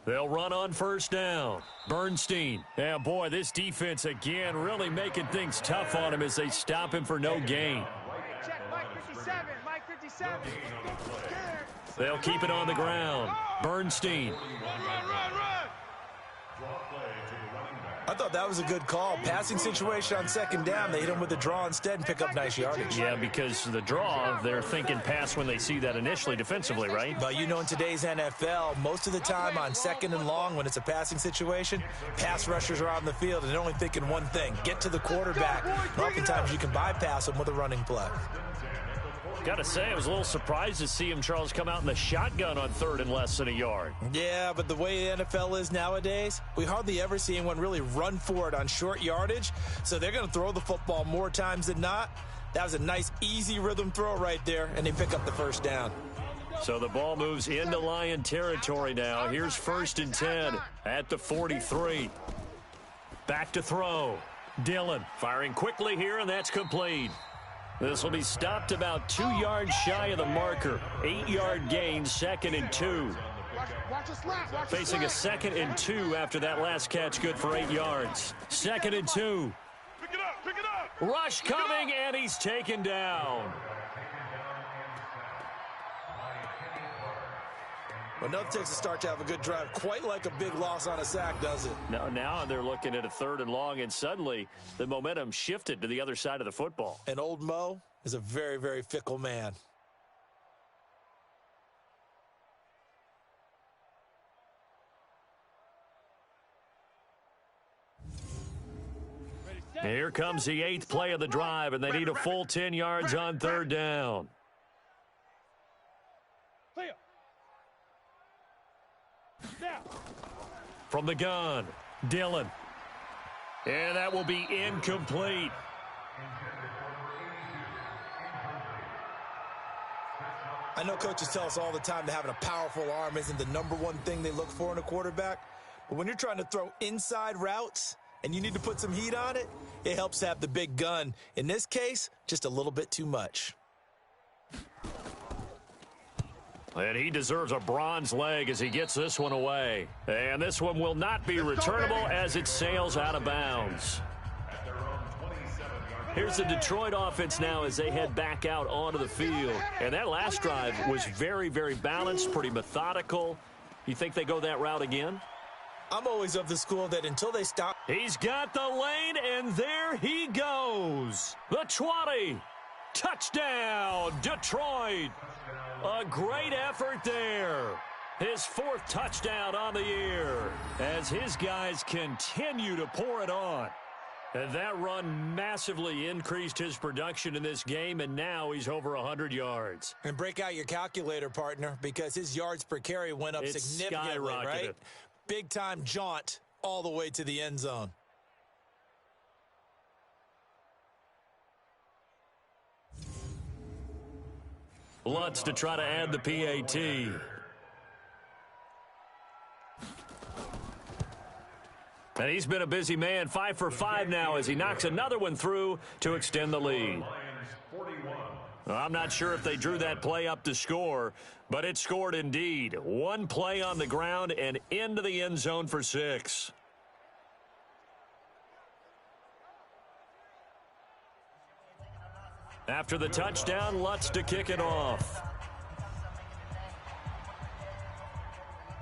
They'll run on first down. Bernstein. Yeah, boy, this defense again really making things tough on him as they stop him for no gain. Check Mike 57, Mike 57. They'll keep it on the ground. Bernstein. I thought that was a good call. Passing situation on second down. They hit him with the draw instead and pick up nice yardage. Yeah, because the draw, they're thinking pass when they see that initially defensively, right? But you know, in today's NFL, most of the time on second and long, when it's a passing situation, pass rushers are on the field and they're only thinking one thing, get to the quarterback. And oftentimes you can bypass them with a running play. Got to say, I was a little surprised to see him, Charles, come out in the shotgun on third and less than a yard. Yeah, but the way the NFL is nowadays, we hardly ever see anyone really run for it on short yardage. So they're going to throw the football more times than not. That was a nice, easy rhythm throw right there, and they pick up the first down. So the ball moves into Lion territory now. Here's 1st and 10 at the 43. Back to throw. Dillon firing quickly here, and that's complete. This will be stopped about 2 yards shy of the marker. 8-yard gain, 2nd and 2. Facing a 2nd and 2 after that last catch, good for 8 yards. 2nd and 2. Pick it up, pick it up. Rush coming, and he's taken down. Well, nothing takes a start to have a good drive. Quite like a big loss on a sack, does it? No, now they're looking at a 3rd and long, and suddenly the momentum shifted to the other side of the football. And old Mo is a very, very fickle man. Here comes the 8th play of the drive, and they need a full 10 yards on third down. From the gun, Dillon. And that will be incomplete. I know coaches tell us all the time that having a powerful arm isn't the #1 thing they look for in a quarterback. But when you're trying to throw inside routes and you need to put some heat on it, it helps to have the big gun. In this case, just a little bit too much. And he deserves a bronze leg as he gets this one away. And this one will not be returnable as it sails out of bounds. Here's the Detroit offense now as they head back out onto the field. And that last drive was very, very balanced, pretty methodical. You think they go that route again? I'm always of the school that until they stop. He's got the lane, and there he goes. The 20. Touchdown, Detroit. A great effort there. His 4th touchdown on the year as his guys continue to pour it on. And that run massively increased his production in this game, and now he's over 100 yards. And break out your calculator, partner, because his yards per carry went up significantly, right? Big-time jaunt all the way to the end zone. Lutz to try to add the PAT. And he's been a busy man, 5 for 5 now as he knocks another one through to extend the lead. I'm not sure if they drew that play up to score, but it scored indeed. One play on the ground and into the end zone for 6. After the touchdown, Lutz to kick it off.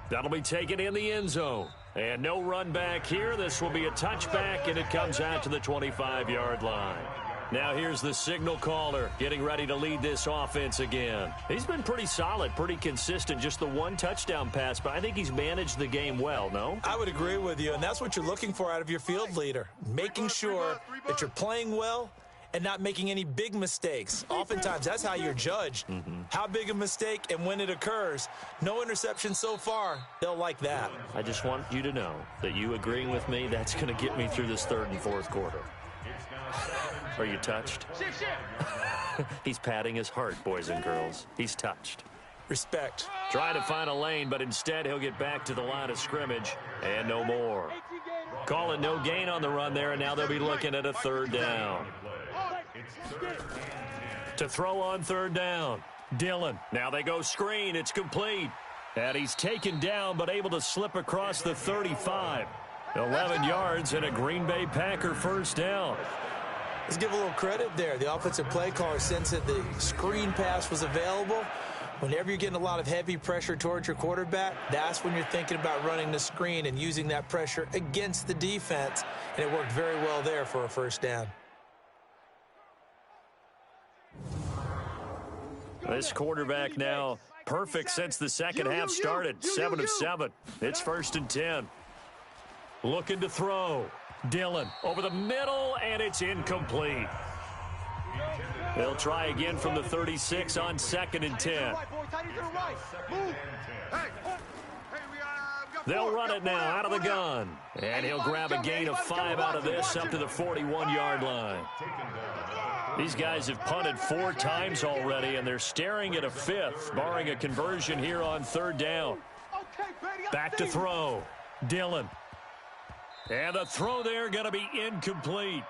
That'll be taken in the end zone. And no run back here. This will be a touchback, and it comes out to the 25-yard line. Now here's the signal caller getting ready to lead this offense again. He's been pretty solid, pretty consistent, just the one touchdown pass, but I think he's managed the game well, no? I would agree with you, and that's what you're looking for out of your field leader, making sure that you're playing well and not making any big mistakes. Oftentimes, that's how you're judged. How big a mistake and when it occurs. No interception so far. They'll like that. I just want you to know that you agreeing with me, that's going to get me through this third and fourth quarter. Are you touched? He's patting his heart, boys and girls. He's touched. Respect. Trying to find a lane, but instead he'll get back to the line of scrimmage and no more. Call it no gain on the run there, and now they'll be looking at a third down. To throw on third down, Dillon. Now they go screen. It's complete. And he's taken down, but able to slip across the 35. 11 yards and a Green Bay Packer first down. Let's give a little credit there. The offensive play caller sensed that the screen pass was available. Whenever you're getting a lot of heavy pressure towards your quarterback, that's when you're thinking about running the screen and using that pressure against the defense. And it worked very well there for a first down. This quarterback now perfect since the second half started. 7 of 7. It's 1st and 10. Looking to throw. Dillon over the middle, and it's incomplete. They'll try again from the 36 on 2nd and 10. They'll run it now out of the gun. And he'll grab a gain of 5 out of this up to the 41-yard line. These guys have punted 4 times already, and they're staring at a 5th, barring a conversion here on third down. Back to throw. Dillon. And the throw there going to be incomplete.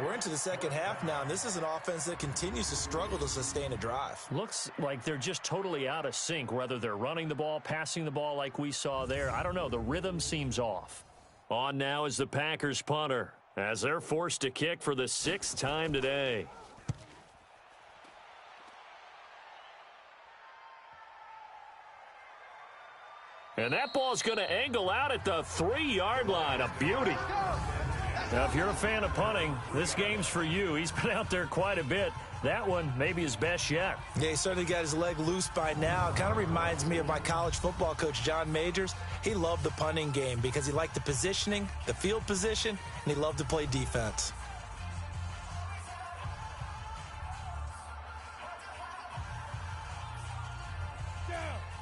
We're into the second half now, and this is an offense that continues to struggle to sustain a drive. Looks like they're just totally out of sync, whether they're running the ball, passing the ball like we saw there. I don't know. The rhythm seems off. On now is the Packers punter, as they're forced to kick for the 6th time today. And that ball's going to angle out at the 3-yard line. A beauty. Now, if you're a fan of punting, this game's for you. He's been out there quite a bit. That one maybe his best yet. Yeah, he certainly got his leg loose by now. It kind of reminds me of my college football coach, John Majors. He loved the punting game because he liked the positioning, the field position, and he loved to play defense.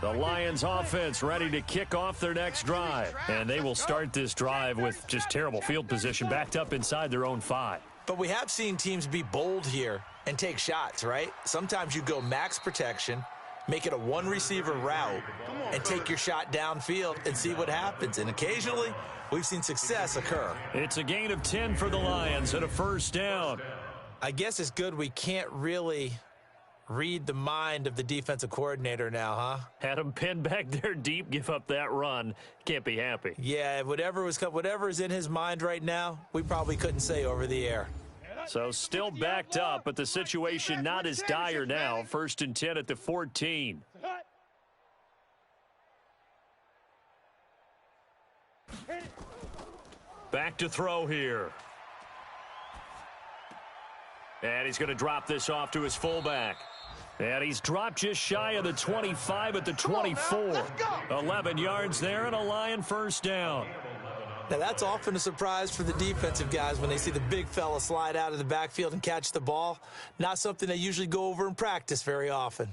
The Lions offense ready to kick off their next drive. And they will start this drive with just terrible field position, backed up inside their own 5. But we have seen teams be bold here and take shots, right? Sometimes you go max protection, make it a one-receiver route, and take your shot downfield and see what happens. And occasionally, we've seen success occur. It's a gain of 10 for the Lions and a first down. I guess it's good we can't really read the mind of the defensive coordinator now, huh? Had him pinned back there deep, give up that run. Can't be happy. Yeah, whatever is in his mind right now, we probably couldn't say over the air. So still backed up, but the situation not as dire now. 1st and 10 at the 14. Back to throw here. And he's going to drop this off to his fullback. And he's dropped just shy of the 25 at the 24. 11 yards there and a Lion first down. Now, that's often a surprise for the defensive guys when they see the big fella slide out of the backfield and catch the ball. Not something they usually go over in practice very often.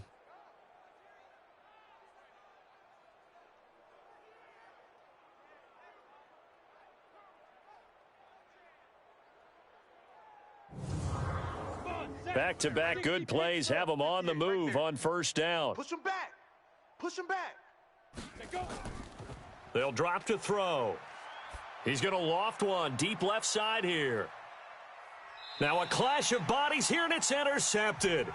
Back-to-back good plays have them on the move on first down. Push him back. Push him back. They'll drop to throw. He's going to loft one deep left side here. Now a clash of bodies here, and it's intercepted.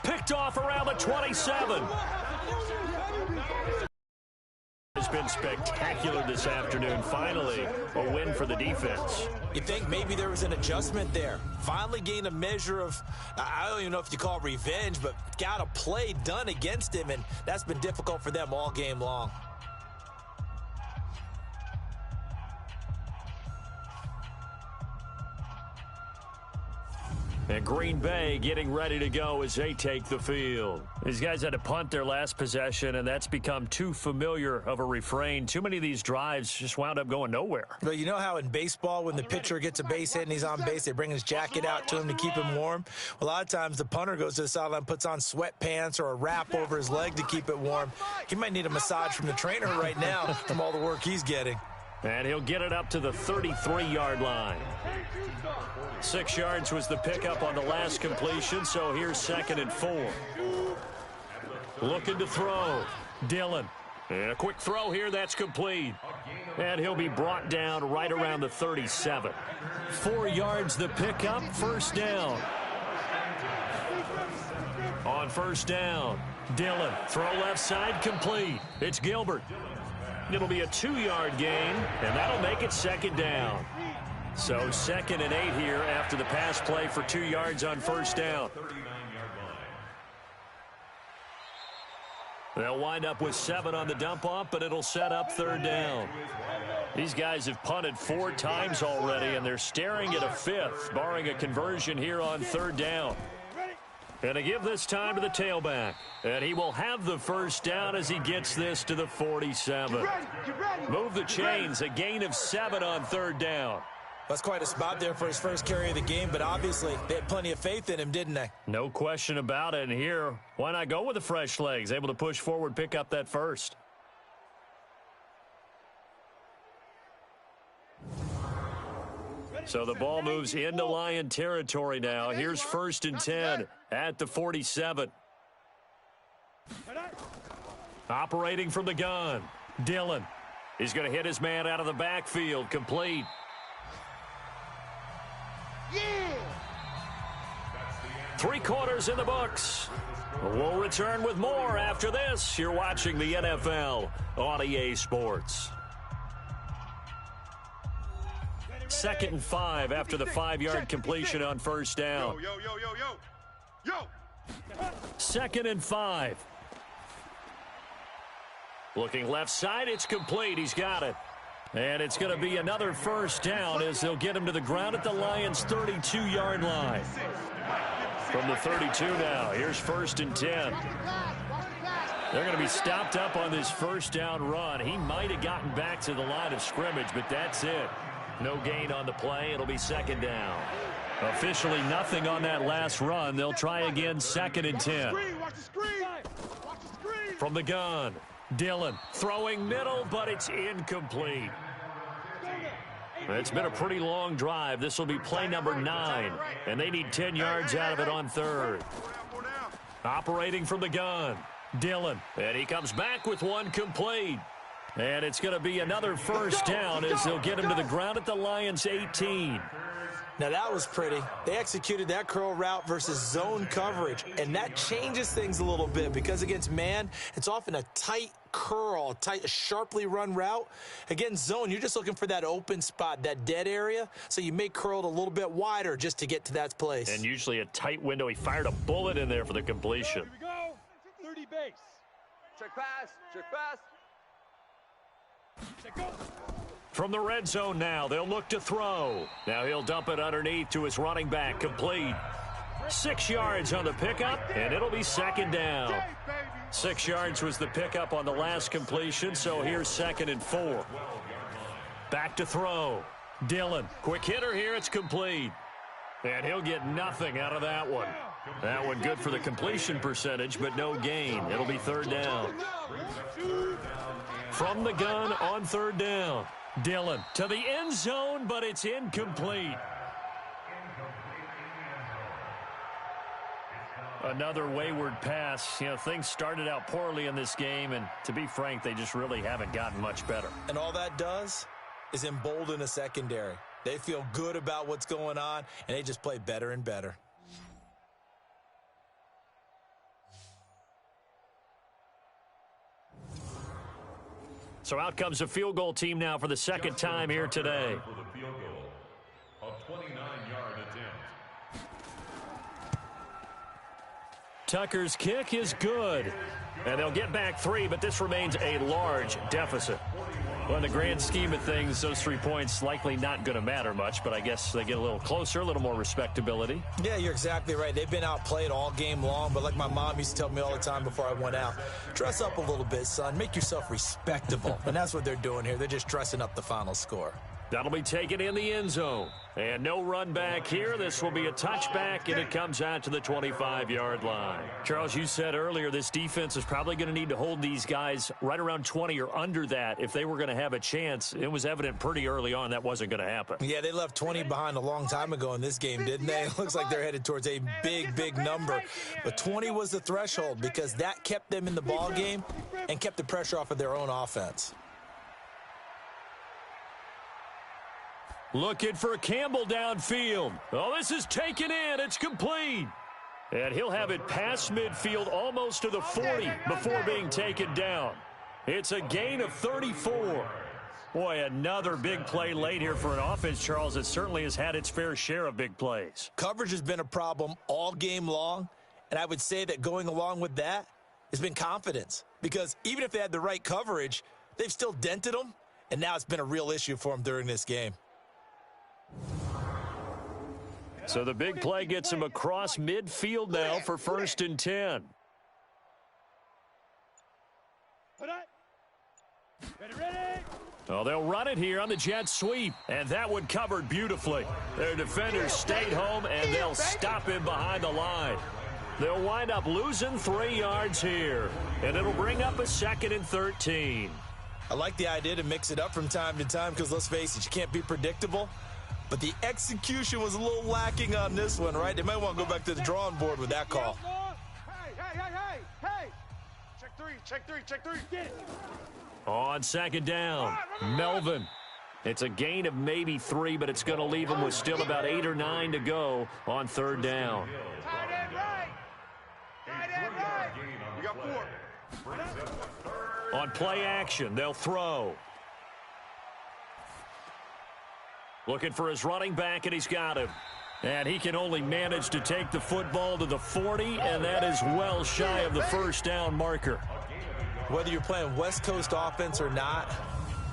Picked off around the 27. Has been spectacular this afternoon. Finally, a win for the defense. You think maybe there was an adjustment there. Finally gained a measure of, I don't even know if you call it revenge, but got a play done against him, and that's been difficult for them all game long. And Green Bay getting ready to go as they take the field. These guys had to punt their last possession, and that's become too familiar of a refrain. Too many of these drives just wound up going nowhere. But you know how in baseball, when the pitcher gets a base hit and he's on base, they bring his jacket out to him to keep him warm? Well, a lot of times the punter goes to the sideline, puts on sweatpants or a wrap over his leg to keep it warm. He might need a massage from the trainer right now from all the work he's getting. And he'll get it up to the 33-yard line. 6 yards was the pickup on the last completion, so here's 2nd and 4. Looking to throw. Dillon. And a quick throw here, that's complete. And he'll be brought down right around the 37. 4 yards the pickup, first down. On first down, Dillon. Throw left side, complete. It's Gilbert. It'll be a 2-yard gain, and that'll make it 2nd down. So 2nd and 8 here after the pass play for 2 yards on first down. They'll wind up with 7 on the dump-off, but it'll set up 3rd down. These guys have punted 4 times already, and they're staring at a 5th, barring a conversion here on 3rd down. And to give this time to the tailback. And he will have the first down as he gets this to the 47. Move the chains, a gain of 7 on 3rd down. That's quite a spot there for his first carry of the game, but obviously they had plenty of faith in him, didn't they? No question about it. And here, why not go with the fresh legs? Able to push forward, pick up that first. So the ball moves into Lion territory now. Here's 1st and 10 at the 47. Operating from the gun, Dillon. He's going to hit his man out of the backfield, complete. Yeah! 3 quarters in the books. We'll return with more after this. You're watching the NFL on EA Sports. 2nd and 5 after the 5-yard completion on first down. Yo! 2nd and 5. Looking left side, it's complete. He's got it. And it's going to be another first down as they'll get him to the ground at the Lions' 32-yard line. From the 32 now, here's 1st and 10. They're going to be stopped up on this first down run. He might have gotten back to the line of scrimmage, but that's it. No gain on the play. It'll be 2nd down. Officially nothing on that last run. They'll try again, 2nd and 10. From the gun, Dillon throwing middle, but it's incomplete. It's been a pretty long drive. This will be play number 9, and they need 10 yards out of it on 3rd. Operating from the gun, Dillon, and he comes back with one complete. And it's going to be another first down as they'll get him to the ground at the Lions' 18. Now that was pretty. They executed that curl route versus zone coverage, and that changes things a little bit because against man, it's often a tight curl, a sharply run route. Against zone, you're just looking for that open spot, that dead area, so you may curl it a little bit wider just to get to that place. And usually a tight window. He fired a bullet in there for the completion. Here we go. 30 base. Check pass. From the red zone now, they'll look to throw. Now he'll dump it underneath to his running back, complete. 6 yards on the pickup, and it'll be 2nd down. 6 yards was the pickup on the last completion, so here's 2nd and 4. Back to throw. Dillon, quick hitter here, it's complete. And he'll get nothing out of that one. That one good for the completion percentage, but no gain. It'll be 3rd down. From the gun on 3rd down. Dillon to the end zone, but it's incomplete. Another wayward pass. You know, things started out poorly in this game, and to be frank, they just really haven't gotten much better. And all that does is embolden a secondary. They feel good about what's going on, and they just play better and better. So out comes a field goal team now for the second time here today. For the field goal, a 29-yard attempt. Tucker's kick is good. And they'll get back 3, but this remains a large deficit. Well, in the grand scheme of things, those 3 points likely not going to matter much, but I guess they get a little closer, a little more respectability. Yeah, you're exactly right. They've been outplayed all game long, but like my mom used to tell me all the time before I went out, dress up a little bit, son. Make yourself respectable. And that's what they're doing here. They're just dressing up the final score. That'll be taken in the end zone. And no run back here. This will be a touchback, and it comes out to the 25-yard line. Charles, you said earlier this defense is probably going to need to hold these guys right around 20 or under that if they were going to have a chance. It was evident pretty early on that wasn't going to happen. Yeah, they left 20 behind a long time ago in this game, didn't they? It looks like they're headed towards a big, big number. But 20 was the threshold because that kept them in the ball game and kept the pressure off of their own offense. Looking for Campbell downfield. Oh, this is taken in. It's complete. And he'll have it past midfield almost to the 40 before being taken down. It's a gain of 34. Boy, another big play late here for an offense, Charles, that certainly has had its fair share of big plays. Coverage has been a problem all game long, and I would say that going along with that has been confidence. Because even if they had the right coverage, they've still dented them, and now it's been a real issue for them during this game. So the big play gets him across midfield now for 1st and 10. Oh, they'll run it here on the jet sweep, and that one covered beautifully. Their defenders stayed home, and they'll stop him behind the line. They'll wind up losing 3 yards here, and it'll bring up a 2nd and 13. I like the idea to mix it up from time to time because, let's face it, you can't be predictable. But the execution was a little lacking on this one, right? They might want to go back to the drawing board with that call. Hey. Check three. Get it. On 2nd down, Melvin. It's a gain of maybe 3, but it's going to leave him with still about 8 or 9 to go on 3rd down. Tight end right. We got 4. On play action, they'll throw. Looking for his running back, and he's got him. And he can only manage to take the football to the 40, and that is well shy of the 1st down marker. Whether you're playing West Coast offense or not,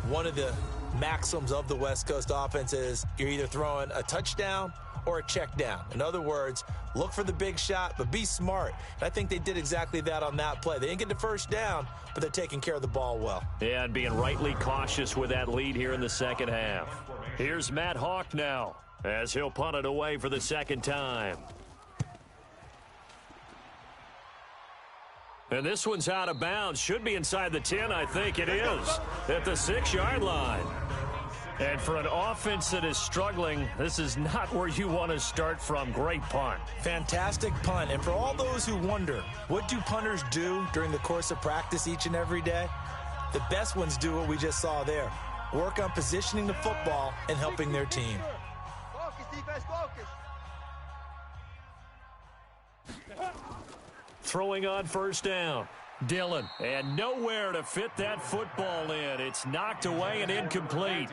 one of the maxims of the West Coast offense is you're either throwing a touchdown or a check down. In other words, look for the big shot, but be smart. And I think they did exactly that on that play. They didn't get the 1st down, but they're taking care of the ball well. Yeah, and being rightly cautious with that lead here in the 2nd half. Here's Matt Hawk now as he'll punt it away for the 2nd time. And this one's out of bounds. Should be inside the 10, I think it is, at the 6-yard line. And for an offense that is struggling, this is not where you want to start from. Great punt. Fantastic punt. And for all those who wonder, what do punters do during the course of practice each and every day? The best ones do what we just saw there. Work on positioning the football and helping their team. Focus, defense, focus. Throwing on 1st down. Dillon, and nowhere to fit that football in. It's knocked away and incomplete.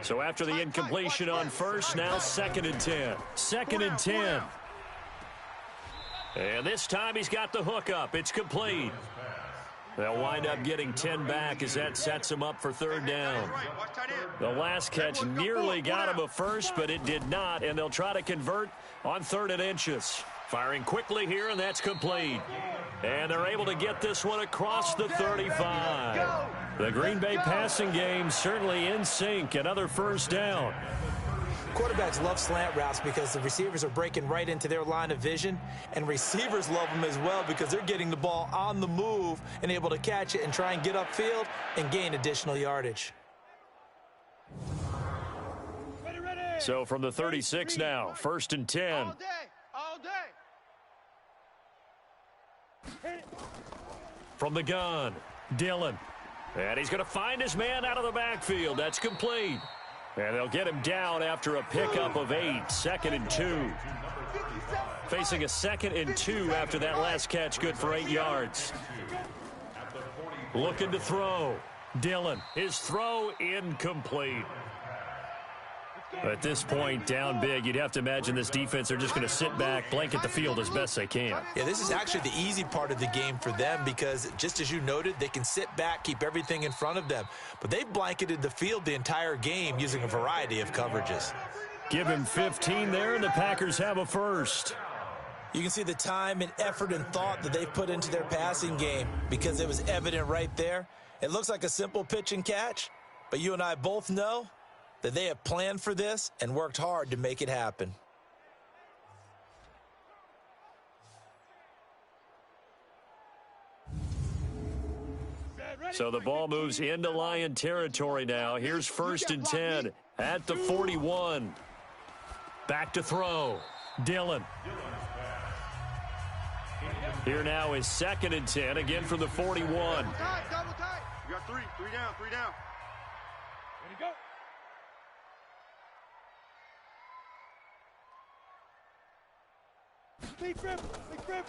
So after the incompletion on 1st, now 2nd and 10. 2nd and 10. And this time he's got the hook up. It's complete. They'll wind up getting 10 back as that sets him up for 3rd down. The last catch nearly got him a 1st, but it did not, and they'll try to convert on 3rd and inches. Firing quickly here, and that's complete. And they're able to get this one across the 35. The Green Bay passing game certainly in sync. Another 1st down. Quarterbacks love slant routes because the receivers are breaking right into their line of vision, and receivers love them as well because they're getting the ball on the move and able to catch it and try and get upfield and gain additional yardage. So from the 36 now, 1st and 10. All day. From the gun, Dillon. And he's going to find his man out of the backfield. That's complete. And they'll get him down after a pickup of 8, 2nd and 2. Facing a 2nd and 2 after that last catch, good for 8 yards. Looking to throw. Dillon, his throw incomplete. At this point, down big, you'd have to imagine this defense, they're just going to sit back, blanket the field as best they can. Yeah, this is actually the easy part of the game for them because, just as you noted, they can sit back, keep everything in front of them. But they've blanketed the field the entire game using a variety of coverages. Give him 15 there, and the Packers have a first. You can see the time and effort and thought that they've put into their passing game because it was evident right there. It looks like a simple pitch and catch, but you and I both know that they have planned for this and worked hard to make it happen. So the ball moves into Lion territory now. Here's 1st and 10 at the 41. Back to throw. Dillon. Here now is 2nd and 10, again from the 41. Double tight. You got 3 down. Ready to go.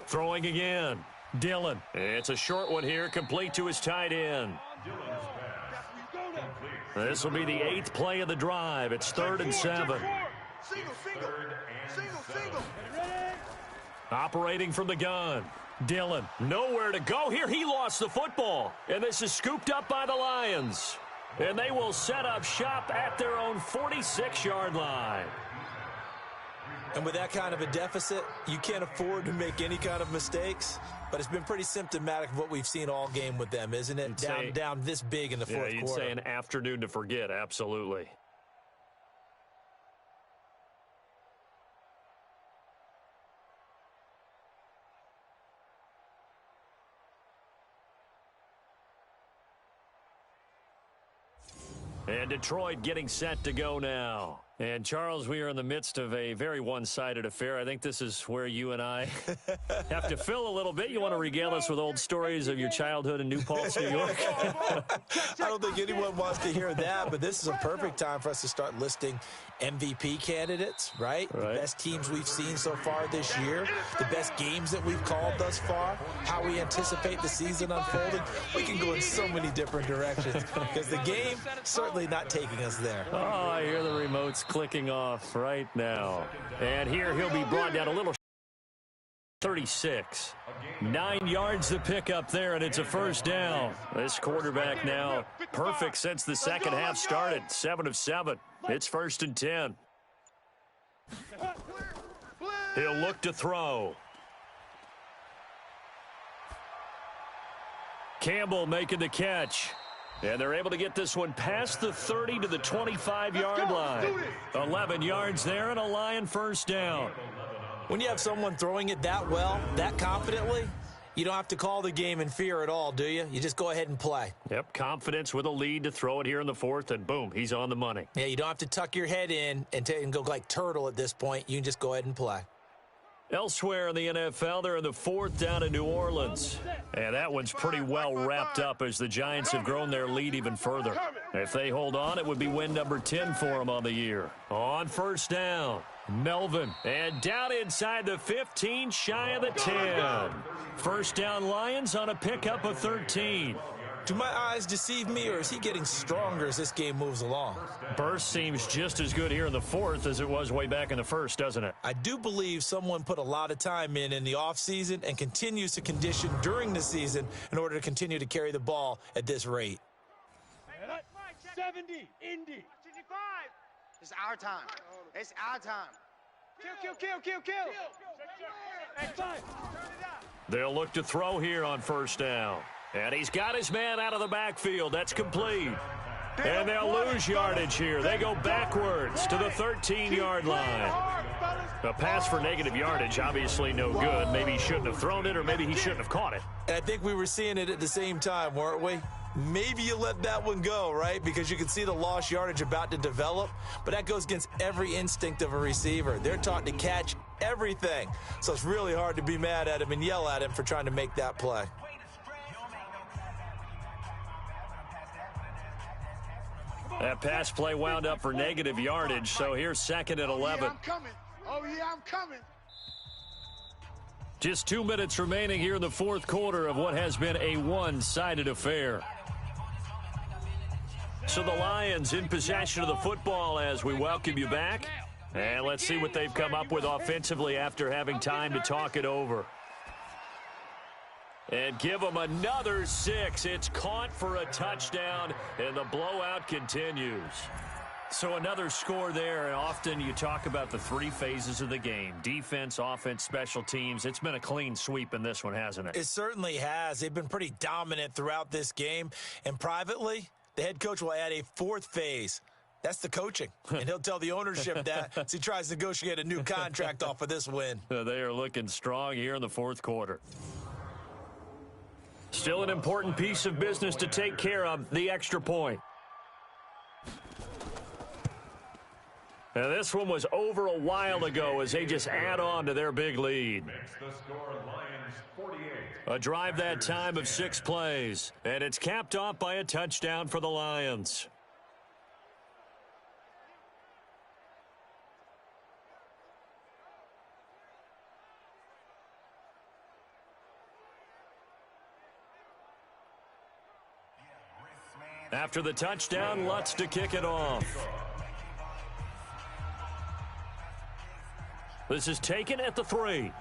Throwing again. Dillon. It's a short one here, complete to his tight end. This will be the 8th play of the drive. It's 3rd and 7. Single. Operating from the gun. Dillon, nowhere to go here. He lost the football. And this is scooped up by the Lions. And they will set up shop at their own 46-yard line. And with that kind of a deficit, you can't afford to make any kind of mistakes. But it's been pretty symptomatic of what we've seen all game with them, isn't it? Down this big in the fourth quarter. You'd say an afternoon to forget, absolutely. And Detroit getting set to go now. And, Charles, we are in the midst of a very one-sided affair. I think this is where you and I have to fill a little bit. You want to regale us with old stories of your childhood in New Paltz, New York? I don't think anyone wants to hear that, but this is a perfect time for us to start listing MVP candidates, right? The best teams we've seen so far this year, the best games that we've called thus far, how we anticipate the season unfolding. We can go in so many different directions because the game certainly not taking us there. Oh, I hear the remotes clicking off right now. And here he'll be brought down a little 36. 9 yards to pick up there, and it's a first down. This quarterback now perfect since the second half started. 7 of 7. It's 1st and 10. He'll look to throw. Campbell making the catch. And they're able to get this one past the 30 to the 25-yard line. 11 yards there and a Lion first down. When you have someone throwing it that well, that confidently, you don't have to call the game in fear at all, do you? You just go ahead and play. Yep, confidence with a lead to throw it here in the 4th, and boom, he's on the money. Yeah, you don't have to tuck your head in and go like turtle at this point. You can just go ahead and play. Elsewhere in the NFL, they're in the 4th down in New Orleans. And that one's pretty well wrapped up as the Giants have grown their lead even further. If they hold on, it would be win number 10 for them on the year. On first down, Melvin. And down inside the 15, shy of the 10. First down Lions on a pickup of 13. Do my eyes deceive me, or is he getting stronger as this game moves along? Burst seems just as good here in the 4th as it was way back in the 1st, doesn't it? I do believe someone put a lot of time in the offseason and continues to condition during the season in order to continue to carry the ball at this rate. 70, Indy. 65. It's our time. It's our time. Kill. Hey, time. They'll look to throw here on first down. And he's got his man out of the backfield. That's complete. And they'll lose yardage here. They go backwards to the 13-yard line. A pass for negative yardage, obviously no good. Maybe he shouldn't have thrown it, or maybe he shouldn't have caught it. And I think we were seeing it at the same time, weren't we? maybe you let that one go, right? Because you can see the lost yardage about to develop, but that goes against every instinct of a receiver. They're taught to catch everything, so it's really hard to be mad at him and yell at him for trying to make that play. That pass play wound up for negative yardage, so here's 2nd and 11. Yeah, I'm coming. Oh, yeah, I'm coming. Just 2 minutes remaining here in the fourth quarter of what has been a one-sided affair. So the Lions in possession of the football as we welcome you back. And let's see what they've come up with offensively after having time to talk it over. And give them another 6. It's caught for a touchdown, and the blowout continues. So another score there, and often you talk about the 3 phases of the game. Defense, offense, special teams. It's been a clean sweep in this one, hasn't it? It certainly has. They've been pretty dominant throughout this game. And privately, the head coach will add a 4th phase. That's the coaching. And he'll tell the ownership that as he tries to negotiate a new contract off of this win. They are looking strong here in the fourth quarter. Still an important piece of business to take care of, the extra point. Now this one was over a while ago as they just add on to their big lead. A drive that time of 6 plays, and it's capped off by a touchdown for the Lions. After the touchdown, Lutz to kick it off. This is taken at the 3.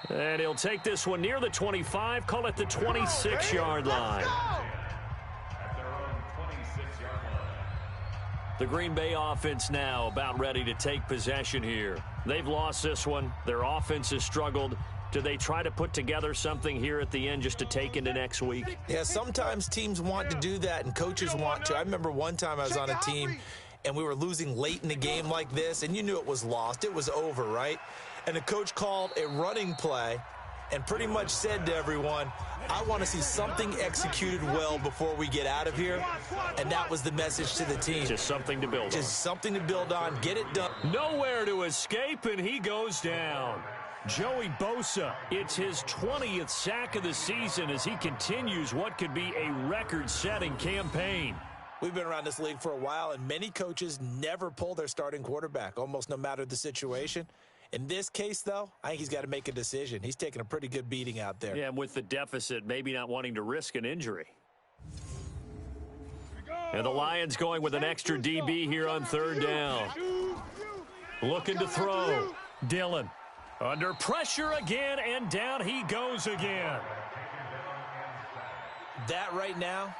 And he'll take this one near the 25, call it the 26-yard line. The Green Bay offense now about ready to take possession here. They've lost this one. Their offense has struggled. Do they try to put together something here at the end just to take into next week? Yeah, sometimes teams want to do that and coaches want to. I remember one time I was on a team and we were losing late in the game like this, and you knew it was lost. It was over, right? And the coach called a running play and pretty much said to everyone, I want to see something executed well before we get out of here. And that was the message to the team. Just something to build on. Just something to build on. Get it done. Nowhere to escape, and he goes down. Joey Bosa, it's his 20th sack of the season as he continues what could be a record-setting campaign. We've been around this league for a while, and many coaches never pull their starting quarterback, almost no matter the situation. In this case, though, I think he's got to make a decision. He's taking a pretty good beating out there. Yeah, and with the deficit, maybe not wanting to risk an injury. And the Lions going with an extra DB here on 3rd down. Looking to throw. Dillon. Under pressure again, and down he goes again. That right now,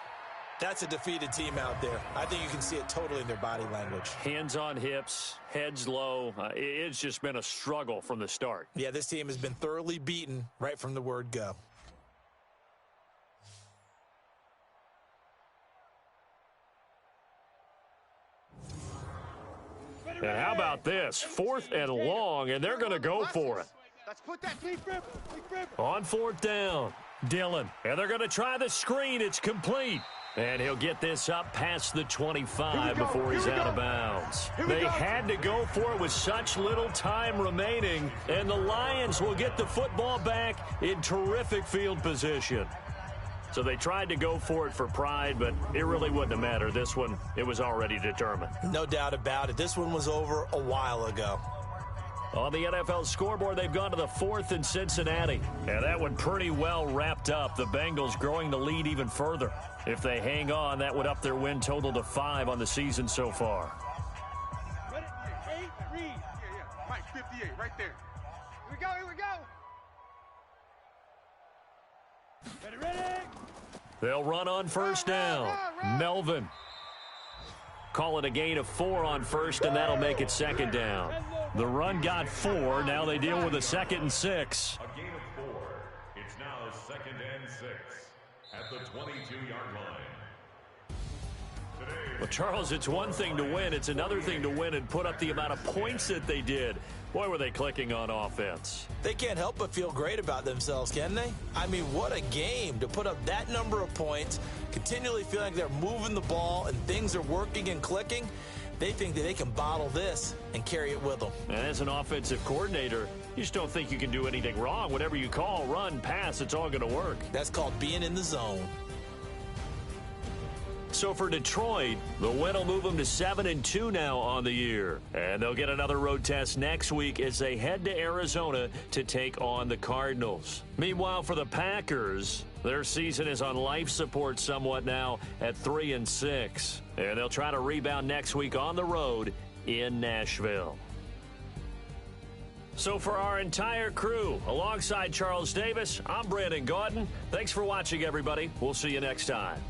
that's a defeated team out there. I think you can see it totally in their body language. Hands on hips, heads low. It's just been a struggle from the start. Yeah, this team has been thoroughly beaten right from the word go. And how about this? 4th and long, and they're going to go for it. Let's put that deep grip. On 4th down, Dillon. And they're going to try the screen. It's complete. And he'll get this up past the 25 before he's out of bounds. They had to go for it with such little time remaining, and the Lions will get the football back in terrific field position. So they tried to go for it for pride, but it really wouldn't have mattered. This one, it was already determined. No doubt about it. This one was over a while ago. On the NFL scoreboard, they've gone to the 4th in Cincinnati. And that one pretty well wrapped up. The Bengals growing the lead even further. If they hang on, that would up their win total to 5 on the season so far. Ready? 8, read. Yeah. Mike, 58, right there. Here we go. Ready? They'll run on 1st down. Melvin. Call it a gain of 4 on 1st, and that'll make it 2nd down. The run got 4. Now they deal with a 2nd and 6. A gain of 4. It's now 2nd and 6 at the 22-yard line. Well, Charles, it's one thing to win. It's another thing to win and put up the amount of points that they did. Boy, were they clicking on offense. They can't help but feel great about themselves, can they? I mean, what a game to put up that number of points, continually feeling like they're moving the ball and things are working and clicking. They think that they can bottle this and carry it with them. And as an offensive coordinator, you just don't think you can do anything wrong. Whatever you call, run, pass, it's all going to work. That's called being in the zone. So for Detroit, the win will move them to 7-2 now on the year. And they'll get another road test next week as they head to Arizona to take on the Cardinals. Meanwhile, for the Packers, their season is on life support somewhat now at 3-6. And they'll try to rebound next week on the road in Nashville. So for our entire crew, alongside Charles Davis, I'm Brandon Gaudin. Thanks for watching, everybody. We'll see you next time.